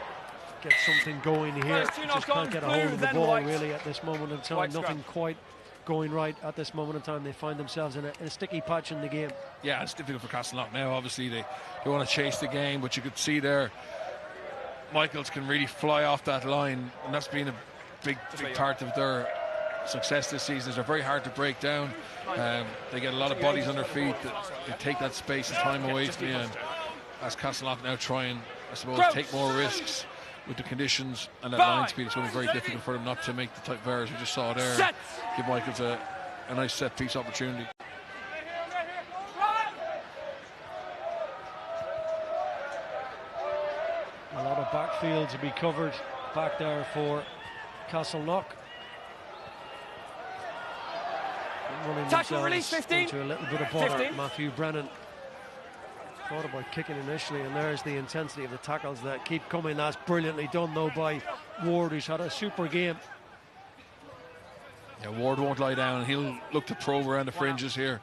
get something going here? There's 2 Just knock-ons, can't get a blue, hold of the then ball white. really at this moment in time. White Nothing scrum. quite going right at this moment in time. They find themselves in a sticky patch in the game. Yeah, it's difficult for Castleknock now. Obviously, they want to chase the game, but you could see there Michaels can really fly off that line, and that's been a big part of their success this season. Is they're very hard to break down. They get a lot of bodies on their feet. They take that space and time away from you. And as Castleknock now try and, I suppose, take more risks with the conditions and that line speed, it's going to be very difficult for them not to make the type of errors we just saw there. Give Michaels a nice set piece opportunity. A lot of backfield to be covered back there for Castleknock. Running Tackle, themselves release, 15. into a little bit of bother. 15. Matthew Brennan thought about kicking initially, and there's the intensity of the tackles that keep coming. That's brilliantly done though by Ward, who's had a super game. Yeah, Ward won't lie down, and he'll look to probe around the fringes here.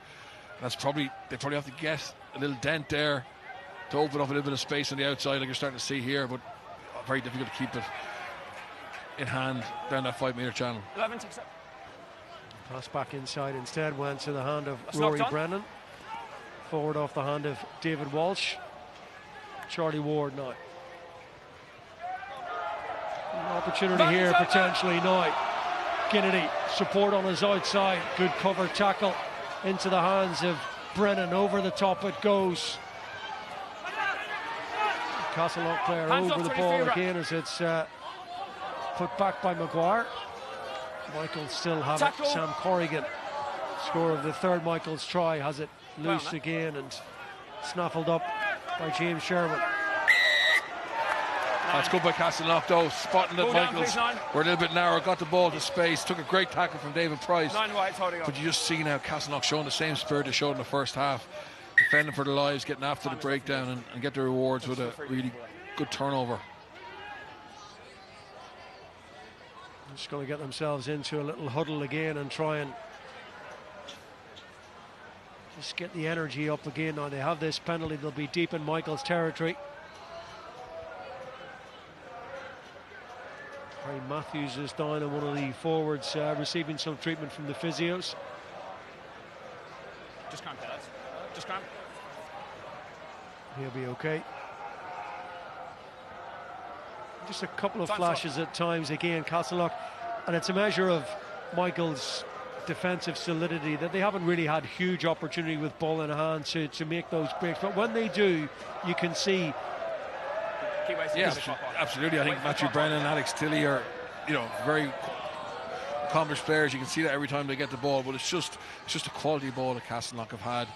They probably have to get a little dent there to open up a little bit of space on the outside, like you're starting to see here, but very difficult to keep it in hand down that 5 metre channel. 11 takes up. Pass back inside instead went to the hand of That's Rory knocked on. Brennan. Forward off the hand of David Walsh. Charlie Ward now. An opportunity here potentially now. Kennedy, support on his outside. Good cover tackle into the hands of Brennan. Over the top it goes. Castleknock player Hands over off the 23 ball right. again as it's put back by Maguire. Michael still have Tackle. it. Sam Corrigan, score of the third Michael's try, has it loose again and snaffled up by James Sherman. That's good by Castleknock though, spotting that Ball down, Michaels please, 9. were a little bit narrow, got the ball to space, took a great tackle from David Price. 9 whites holding on. But you just see now Castleknock showing the same spirit they showed in the first half, defending for their lives, getting after the breakdown and get the rewards with a really good turnover. Just going to get themselves into a little huddle again and try and just get the energy up again. Now they have this penalty, they'll be deep in Michael's territory. Harry Matthews is down, and one of the forwards receiving some treatment from the physios. Just cramp, lads. Just cramp. He'll be okay. Just a couple of flashes at times again, Castleknock, and it's a measure of Michael's defensive solidity that they haven't really had huge opportunity with ball in hand to make those breaks, but when they do, you can see. Yeah, absolutely. I think Matthew Brennan and Alex Tilley are, very accomplished players. You can see that every time they get the ball, but it's just a quality ball that Castleknock have had.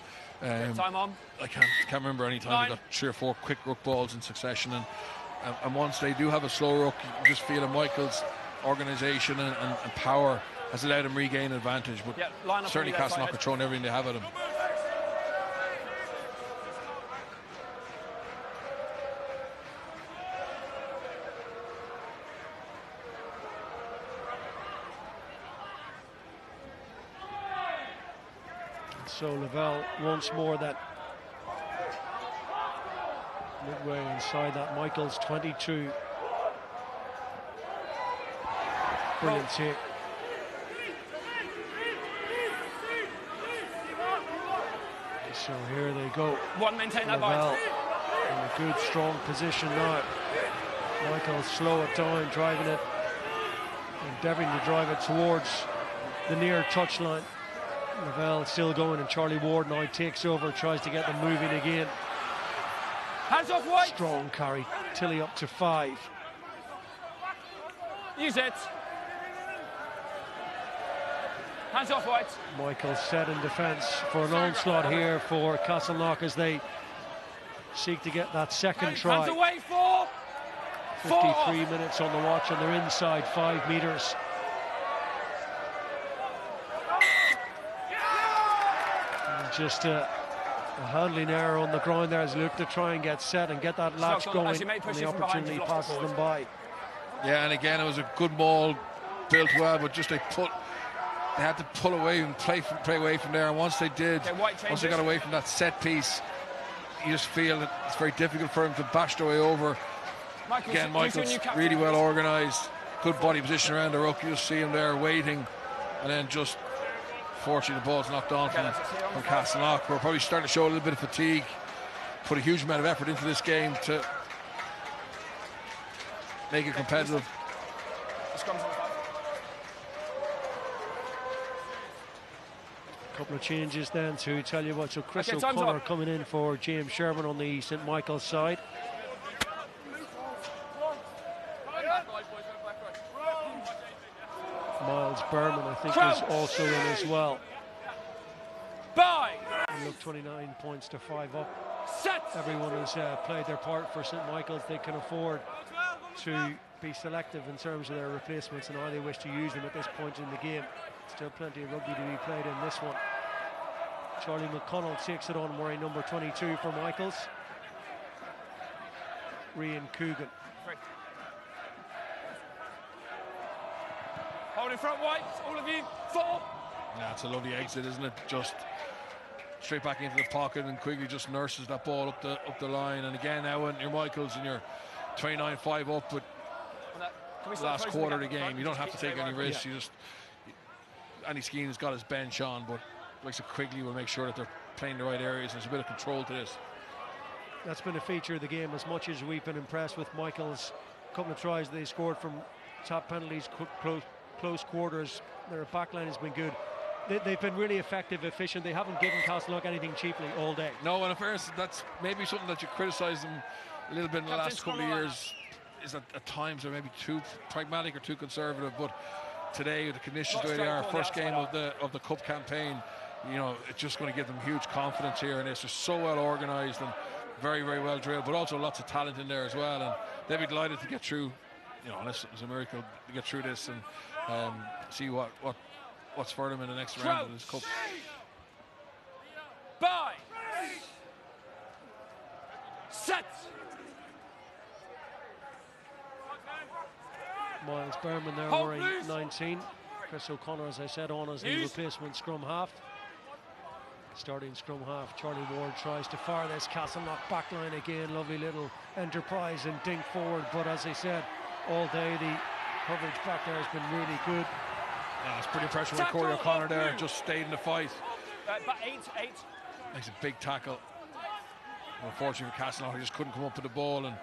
Time on. I can't remember any time they got 3 or 4 quick ruck balls in succession, and once they do have a slow ruck, you just feel that Michael's organisation and power has allowed them regain advantage. But certainly Castleknock are throwing everything they have at them. So Lavelle once more that midway inside that Michael's 22. Brilliant take. So here they go. Maintain that Lavelle line. in a good strong position now. Michael slow it down, driving it, endeavouring to drive it towards the near touchline. Lavelle still going, and Charlie Ward now takes over, tries to get them moving again. Hands off White. Strong carry. Tilley up to 5. Use it. Hands off White. Michael set in defence for an onslaught here for Castleknock as they seek to get that second try. Hands away, 4. 53 minutes on the watch, and they're inside 5 metres. Just a handling error on the ground there as they look to try and get set and get that latch going, and the opportunity passes them by. Yeah, and again, it was a good maul, built well, but just they had to pull away and play away from there. And once they did, once they got away from that set piece, you just feel that it's very difficult for them to bash their way over. Again, Michael's really well organised, good body position around the ruck. You just see him there waiting, and then just fortunately the ball's knocked on from Castleknock. We're probably starting to show a little bit of fatigue. Put a huge amount of effort into this game to make it competitive. A couple of changes then to tell you what. So Chris O'Connor coming in for James Sherman on the St Michael's side. Miles Berman, I think, is also in as well. Look, 29 points to 5 up. Everyone has played their part for St Michael's. They can afford to be selective in terms of their replacements and how they wish to use them at this point in the game. Still plenty of rugby to be played in this one. Charlie McConnell takes it on wearing number 22 for Michael's. Rian Coogan. Hold in front, White, all of you, 4. Yeah, it's a lovely exit, isn't it? Just straight back into the pocket, and Quigley just nurses that ball up the line. And again, now when you're Michaels and you're 29-5 up with last quarter of the game, you don't have to take any risks. You just, Andy Skeen has got his bench on, but like Quigley will make sure that they're playing the right areas. There's a bit of control to this. That's been a feature of the game. As much as we've been impressed with Michael's couple of tries they scored from top penalties, close quarters, their backline has been good. They've been really effective, efficient. They haven't given Castleknock anything cheaply all day. No, and in fairness, that's maybe something that you criticise them a little bit in the last couple of years, is that at times they're maybe too pragmatic or too conservative. But today, the conditions the way they are, first game of the cup campaign, it's just going to give them huge confidence here. And it's just so well organised and very, very well drilled, but also lots of talent in there as well. And they'll be delighted to get through, unless it was a miracle, to get through this and see what's for them in the next round of this cup. Bye. Set. Miles Berman there Hold, wearing please. 19. Chris O'Connor, as I said, on as the Please. replacement scrum half. Starting scrum half, Charlie Ward tries to fire this Castleknock backline again. Lovely little enterprise and dink forward, but as I said, all day the coverage back there has been really good. Yeah, it's pretty impressive with Corey O'Connor there, just stayed in the fight. But eight. Makes a big tackle. Unfortunately for Castleknock, he just couldn't come up with the ball, and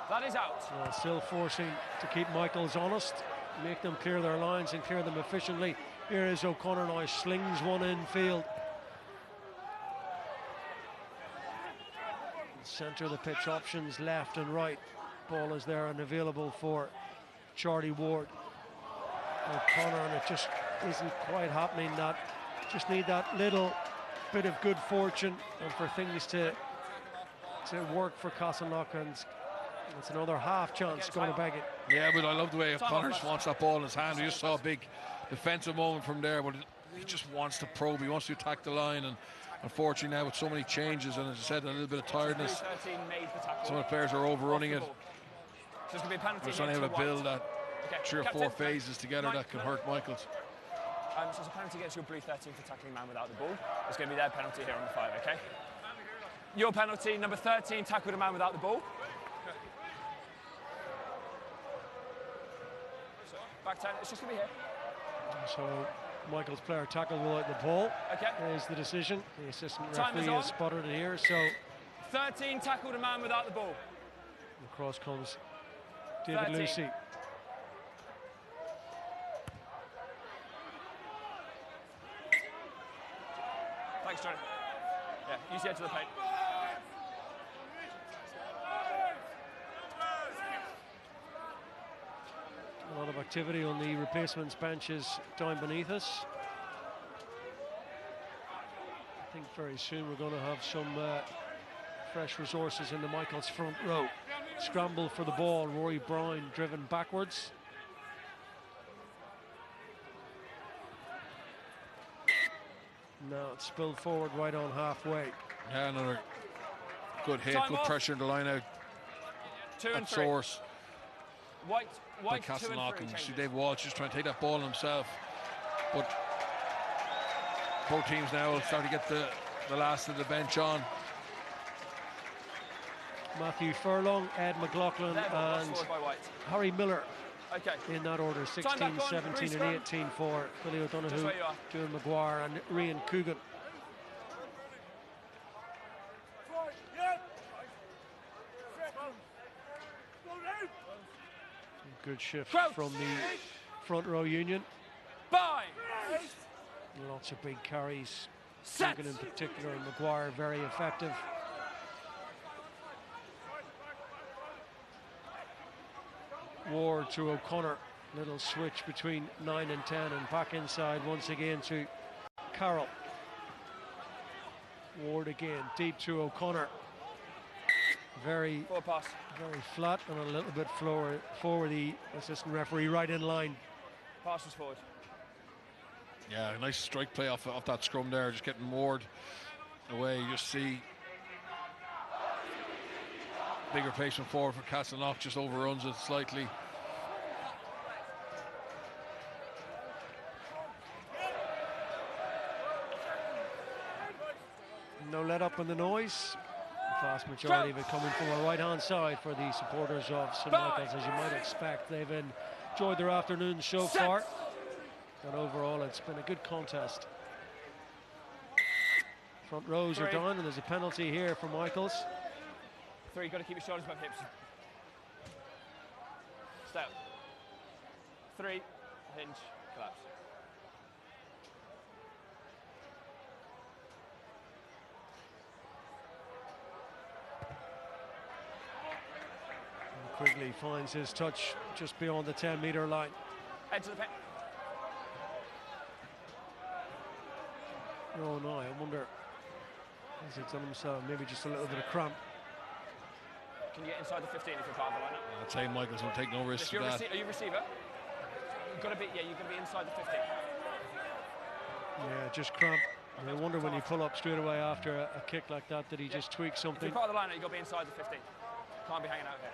That is out. Still forcing to keep Michaels honest, make them clear their lines and clear them efficiently. Here is O'Connor now, slings one in field. Centre of the pitch options, left and right. Ball is there and available for Charlie Ward. O'Connor, and it just isn't quite happening. That just need that little bit of good fortune and for things to work for Castleknock, and it's another half chance going to beg it. yeah, but I love the way O'Connor just wants that ball in his hand. We just saw a big defensive moment from there, but he just wants to probe, he wants to attack the line, and unfortunately now with so many changes and, as I said, a little bit of tiredness, 13 made the tackle. some of the players are overrunning it. So there's going to be a penalty. Just not able to build that 3 or 4 phases together that can hurt Michaels. So it's a penalty against your blue 13 for tackling man without the ball. It's going to be their penalty here on the 5, okay? Your penalty, number 13, tackled a man without the ball. So, back 10, it's just going to be here. So Michaels' player tackled without the ball. Okay. Is the decision. The assistant Time is referee has on. spotted it here. So 13 tackled a man without the ball. across comes David 13. Lucy. Thanks, Johnny. Yeah, use the edge of the paint. A lot of activity on the replacements benches down beneath us. I think very soon we're going to have some fresh resources in the Michaels front row. Scramble for the ball, Rory Brown driven backwards. Now it's spilled forward right on halfway. Yeah, another good hit, Time good off. pressure in the line out 2 and at 3. source White, by 2 and 3 Castleknock, and changes. see Dave Walsh just trying to take that ball himself. But both teams now will start to get the last of the bench on. Matthew Furlong, Ed McLaughlin Their ball was and scored by White. Harry Miller Okay. in that order. 16, back on, 17 scrum. and 18 for Billy Just O'Donoghue, where you are. Stuart Maguire and Rian Coogan. Good shift Crouch. from the front row union. Bye. Lots of big carries. Set. Coogan in particular, and Maguire very effective. Ward to O'Connor. Little switch between 9 and 10, and back inside once again to Carroll. Ward again, deep to O'Connor. Very Forward pass. very flat and a little bit forward. The assistant referee right in line. Pass was forward. Yeah, a nice strike play off that scrum there, just getting Ward away. You just see big replacement forward for Castleknock, just overruns it slightly. No let up in the noise. The vast majority of it coming from our right-hand side for the supporters of St Michael's, as you might expect. They've enjoyed their afternoon so far, and overall it's been a good contest. Front rows are down, and there's a penalty here for Michaels. 3, you've got to keep your shoulders above hips. Step. 3, hinge, collapse. Quigley finds his touch just beyond the 10-metre line. Edge of the paint. Oh no, I wonder, has he done himself maybe just a little bit of cramp? Can you get inside the 15 if you're part of the lineup? I'd say Michaels will take no risks If with you're that. are you receiver? You've got to be, yeah, you're going to be inside the 15. Yeah, just cramp. And I wonder when you pull up straight away after a kick like that, did he just tweak If something? you're part of the lineup, you've got to be inside the 15. Can't be hanging out here.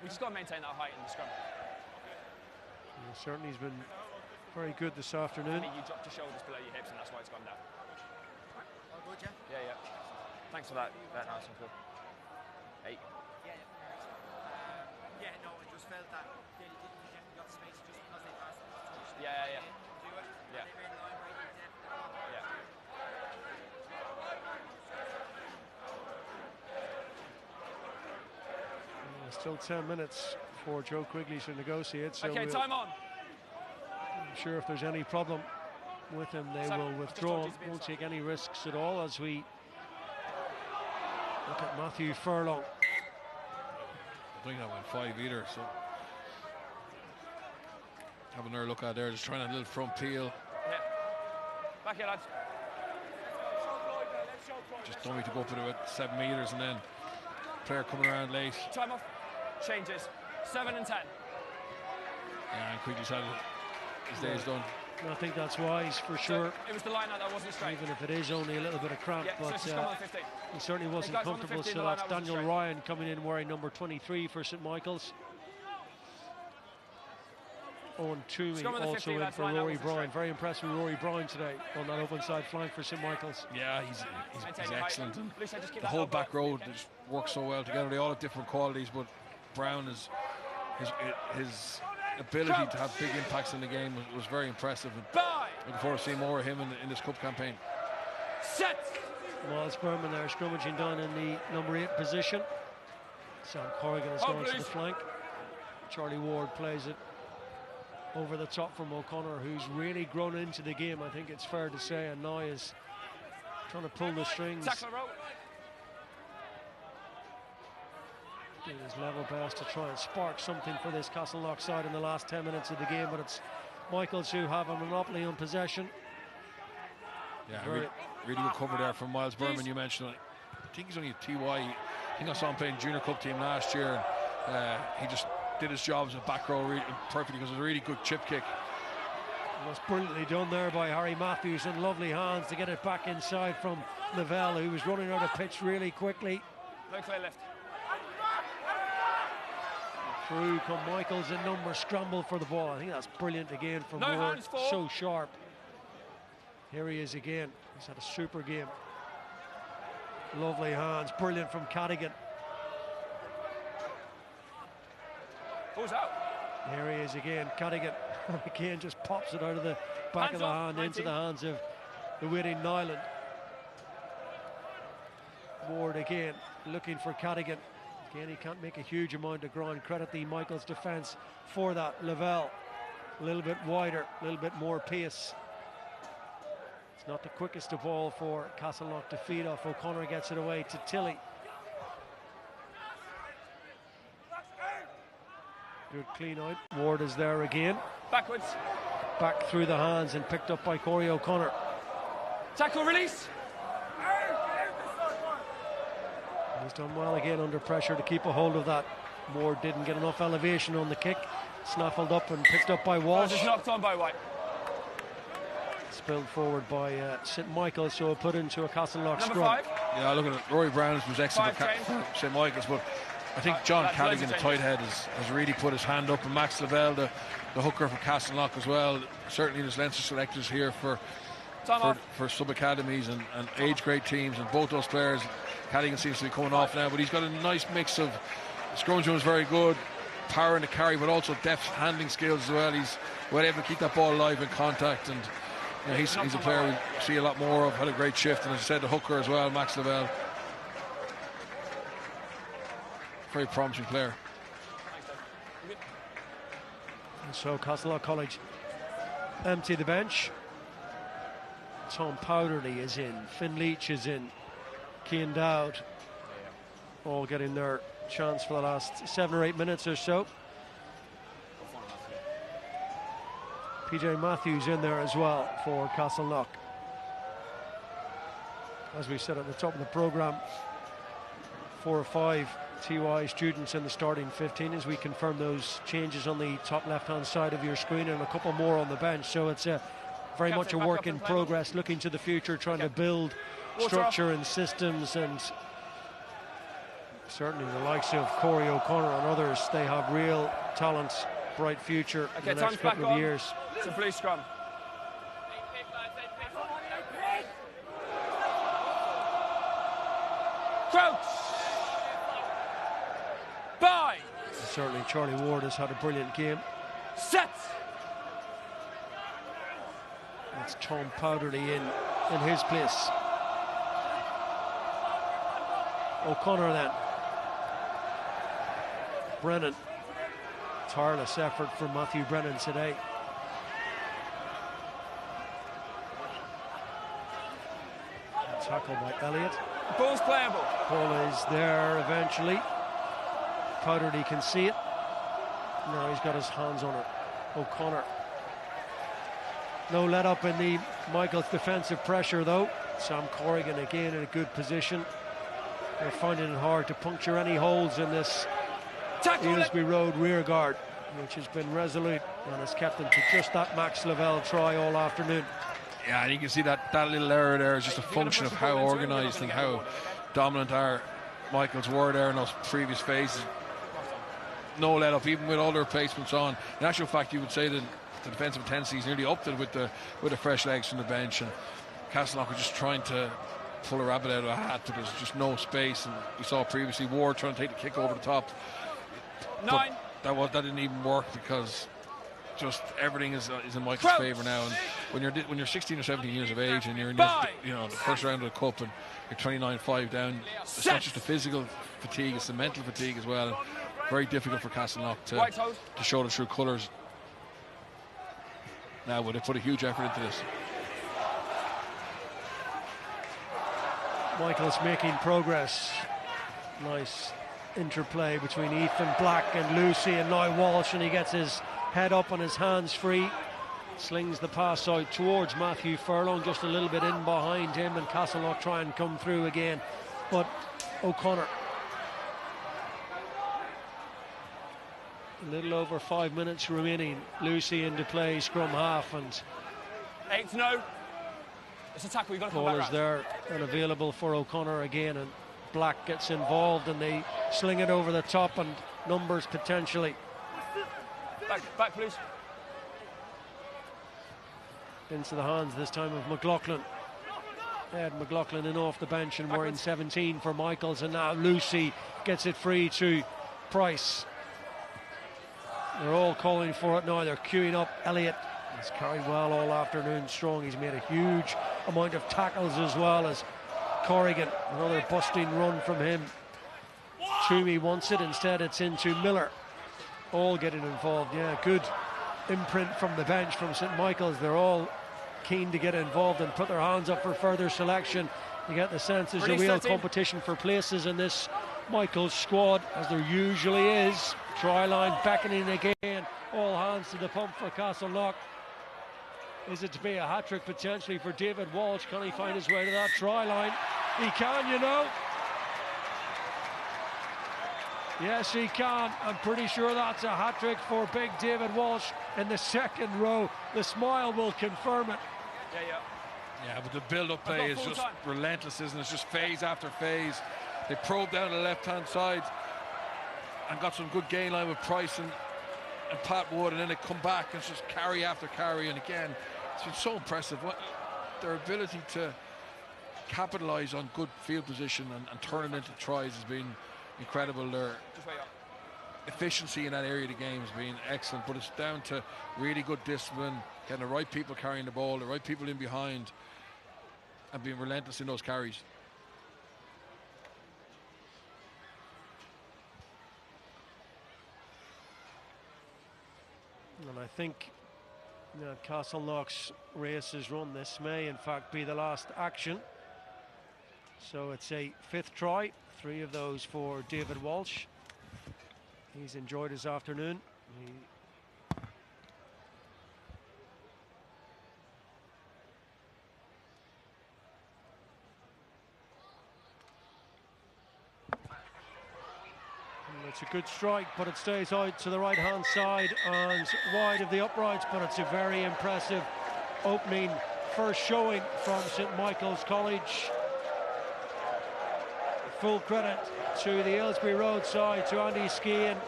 We just got to maintain that height in the scrum. Yeah, certainly he's been very good this afternoon. I mean, you dropped your shoulders below your hips, and that's why it's gone down. All good, yeah? Yeah, yeah. Thanks for that. Nice and cool. 8. Yeah, no, I just felt that they definitely got space just because they passed it. Yeah. Do it. Yeah. They ran line right in depth. Yeah. Still 10 minutes for Joe Quigley to negotiate. So Okay, time on. I'm sure if there's any problem with him, they will withdraw. Won't take any risks at all as we look at Matthew Furlong. I think that went 5 either, so have another look at there, just trying a little front peel. Yeah. Back here, lads. Just dummy to go up with it at 7 meters, and then player coming around late. Time off. Changes. 7 and 10. Yeah, and Quigley's had his day's done. I think that's wise for sure. It was the line out that wasn't straight. Even if it is only a little bit of cramp, Yeah, so but it's just come on the 15. he certainly wasn't guys, on the comfortable. 15, So the line that's out wasn't Daniel straight. Ryan coming in wearing number 23 for St Michael's. Owen Toomey Scrum on the also 15, in lads, for line out Rory wasn't Bryan. straight. Very impressed with Rory Bryan today on that open side flank for St Michael's. Yeah, he's Maintain your height. excellent. And Lucia, just keep the that whole elbow back row okay? just works so well together. They all have different qualities, but Brown is his ability to have big impacts in the game was very impressive. And Bye. looking forward to seeing more of him in this cup campaign. Set. Miles Berman there scrummaging down in the number 8 position. Sam Corrigan has gone to the flank. Charlie Ward plays it over the top from O'Connor, who's really grown into the game, I think it's fair to say, and now is trying to pull the strings. Tackle row. Doing his level best to try and spark something for this Castleknock side in the last 10 minutes of the game, but it's Michaels who have a monopoly on possession. Yeah, really good cover there from Miles Berman. You mentioned, I think he's only a TY. I think I saw him playing junior cup team last year. And, he just did his job as a back row really perfectly because it was a really good chip kick. It was brilliantly done there by Harry Matthews, and lovely hands to get it back inside from Lavelle, who was running out of pitch really quickly. No clear left. Through come Michaels in number, scramble for the ball. I think that's brilliant again from No Ward. hands for. So sharp. Here he is again. He's had a super game. Lovely hands, brilliant from Cadigan. Who's out? Here he is again, Cadigan. Again, just pops it out of the back of the Hands off, hand into the hands of the waiting Nyland. Ward again, looking for Cadigan. Again, he can't make a huge amount of ground. Credit the Michaels defence for that. Lavelle, a little bit wider, a little bit more pace. It's not the quickest of all for Castleknock to feed off. O'Connor gets it away to Tilley. Good clean out. Ward is there again. Backwards. Back through the hands and picked up by Corey O'Connor. Tackle release. He's done well again under pressure to keep a hold of that. Ward didn't get enough elevation on the kick. Snaffled up and picked up by Walsh. Just knocked on by White. Spilled forward by St Michael's, so put into a Castleknock Number scrum. 5. Yeah, looking at Rory Brown was excellent for St Michael's, but I think John That's Cadigan, loads the of tight head, has really put his hand up, and Max Lavelle, the hooker for Castleknock as well. Certainly there's Leinster selectors here for sub-academies and age grade teams, and both those players, Cadigan seems to be coming off now, but he's got a nice mix of, scrummaging was very good, power in the carry, but also deft handling skills as well. He's well able to keep that ball alive in contact, and you know, he's a player we see a lot more of. Had a great shift, and as I said, the hooker as well, Max Lavelle. Very promising player. And so Castleknock College empty the bench. Tom Powderly is in, Finn Leach is in, Cian Dowd all getting their chance for the last 7 or 8 minutes or so. PJ Matthews in there as well for Castleknock. As we said at the top of the programme, 4 or 5 TY students in the starting 15 as we confirm those changes on the top left-hand side of your screen, and a couple more on the bench. So it's very much a work in progress, looking to the future, trying to build structure and systems and Certainly the likes of Corey O'Connor and others, they have real talent, bright future Okay, in the time's next back couple of on. years. It's a blue scrum. Crouch! Bye! Certainly Charlie Ward has had a brilliant game. Set! That's Tom Powderly in his place. O'Connor then. Brennan. Tireless effort from Matthew Brennan today. Tackle by Elliott. Ball's playable. Ball is there eventually. Powderly can see it. Now he's got his hands on it. O'Connor. No let up in the Michael's defensive pressure though. Sam Corrigan again in a good position. They're finding it hard to puncture any holes in this Aylesbury Road rear guard, which has been resolute and has kept them to just that Max Lavelle try all afternoon. Yeah, and you can see that little error there is just a function of how organised and how dominant our Michaels were there in those previous phases. No let up, even with all the replacements on. In actual fact, you would say that the defensive intensity is nearly upped it with the fresh legs from the bench, and Castleknock was just trying to pull a rabbit out of a hat, but there's just no space. And we saw previously Ward trying to take the kick over the top. 9. That didn't even work because just everything is in Michael's favour now. And when you're 16 or 17 years of age and you're in the first round of the cup and you're 29-5 down, it's not just the physical fatigue, it's the mental fatigue as well. And very difficult for Castleknock to show the true colours. Now, would they put a huge effort into this? Michael's making progress. Nice interplay between Ethan Black and Lucy, and now Walsh, and he gets his head up and his hands free. Slings the pass out towards Matthew Furlong, just a little bit in behind him, and Castleknock try and come through again. But O'Connor. A little over 5 minutes remaining. Lucy into play, scrum half, and 8 no. It's a tackle, you've got to come ball back is right. there and available for O'Connor again, and Black gets involved and they sling it over the top, and numbers potentially. Back please. Into the hands this time of McLaughlin. Ed McLaughlin in off the bench, and we're in 17 for Michaels, and now Lucy gets it free to Price. They're all calling for it now. They're queuing up. Elliott has carried well all afternoon, strong. He's made a huge amount of tackles as well as Corrigan. Another busting run from him. Toomey wants it. Instead, it's into Miller. All getting involved. Yeah, good imprint from the bench from St. Michael's. They're all keen to get involved and put their hands up for further selection. You get the sense there's a real competition for places in this Michael's squad, as there usually is. Try line beckoning again. All hands to the pump for Castleknock. Is it to be a hat-trick potentially for David Walsh? Can he find his way to that try line? He can, you know. Yes, he can. I'm pretty sure that's a hat-trick for big David Walsh in the second row. The smile will confirm it. Yeah, but the build-up play is just relentless, isn't it? It's just phase after phase. They probed down the left-hand side and got some good gain line with Price and Pat Wood, and then they come back and it's just carry after carry. And again, it's been so impressive. Their ability to capitalise on good field position and turn it into tries has been incredible. Their efficiency in that area of the game has been excellent, but it's down to really good discipline, getting the right people carrying the ball, the right people in behind, and being relentless in those carries. And I think Castleknock's race is run. This may in fact be the last action. So it's a 5th try, 3 of those for David Walsh. He's enjoyed his afternoon. It's a good strike, but it stays out to the right-hand side and wide of the uprights, but it's a very impressive opening first showing from St. Michael's College. Full credit through the Aylesbury Road side to Andy Ski and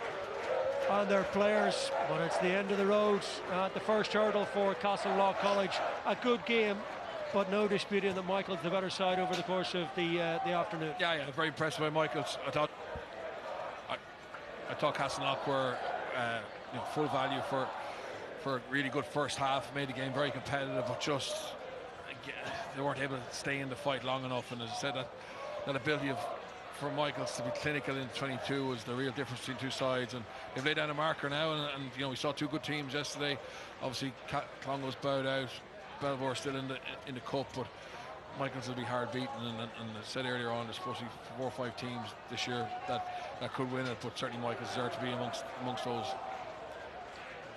their players, but it's the end of the road at the first hurdle for Castleknock College. A good game, but no disputing that Michael's the better side over the course of the afternoon. Yeah, very impressed by Michaels. I thought Castleknock were full value for a really good first half, made the game very competitive, but just they weren't able to stay in the fight long enough. And as I said, that ability for Michaels to be clinical in 22 was the real difference between two sides, and they've laid down a marker now, and we saw two good teams yesterday. Obviously Clongowes bowed out, Belvoir still in the cup, but Michaels will be hard beaten, and I said earlier on, there's supposed to be 4 or 5 teams this year that could win it, but certainly Michaels deserve to be amongst those.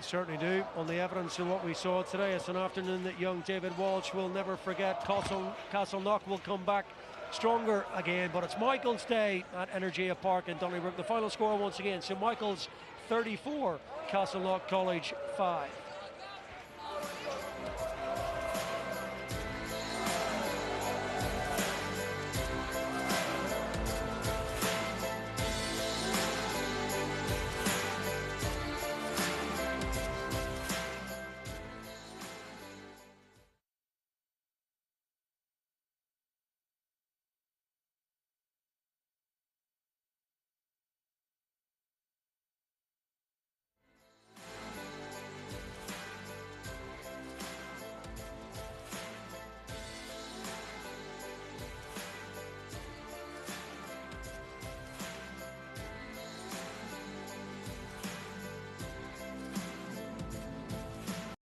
Certainly do. On the evidence of what we saw today, it's an afternoon that young David Walsh will never forget. Castleknock will come back stronger again, but it's Michael's day at Energia Park in Donnybrook. The final score once again, St Michael's 34, Castleknock College 5.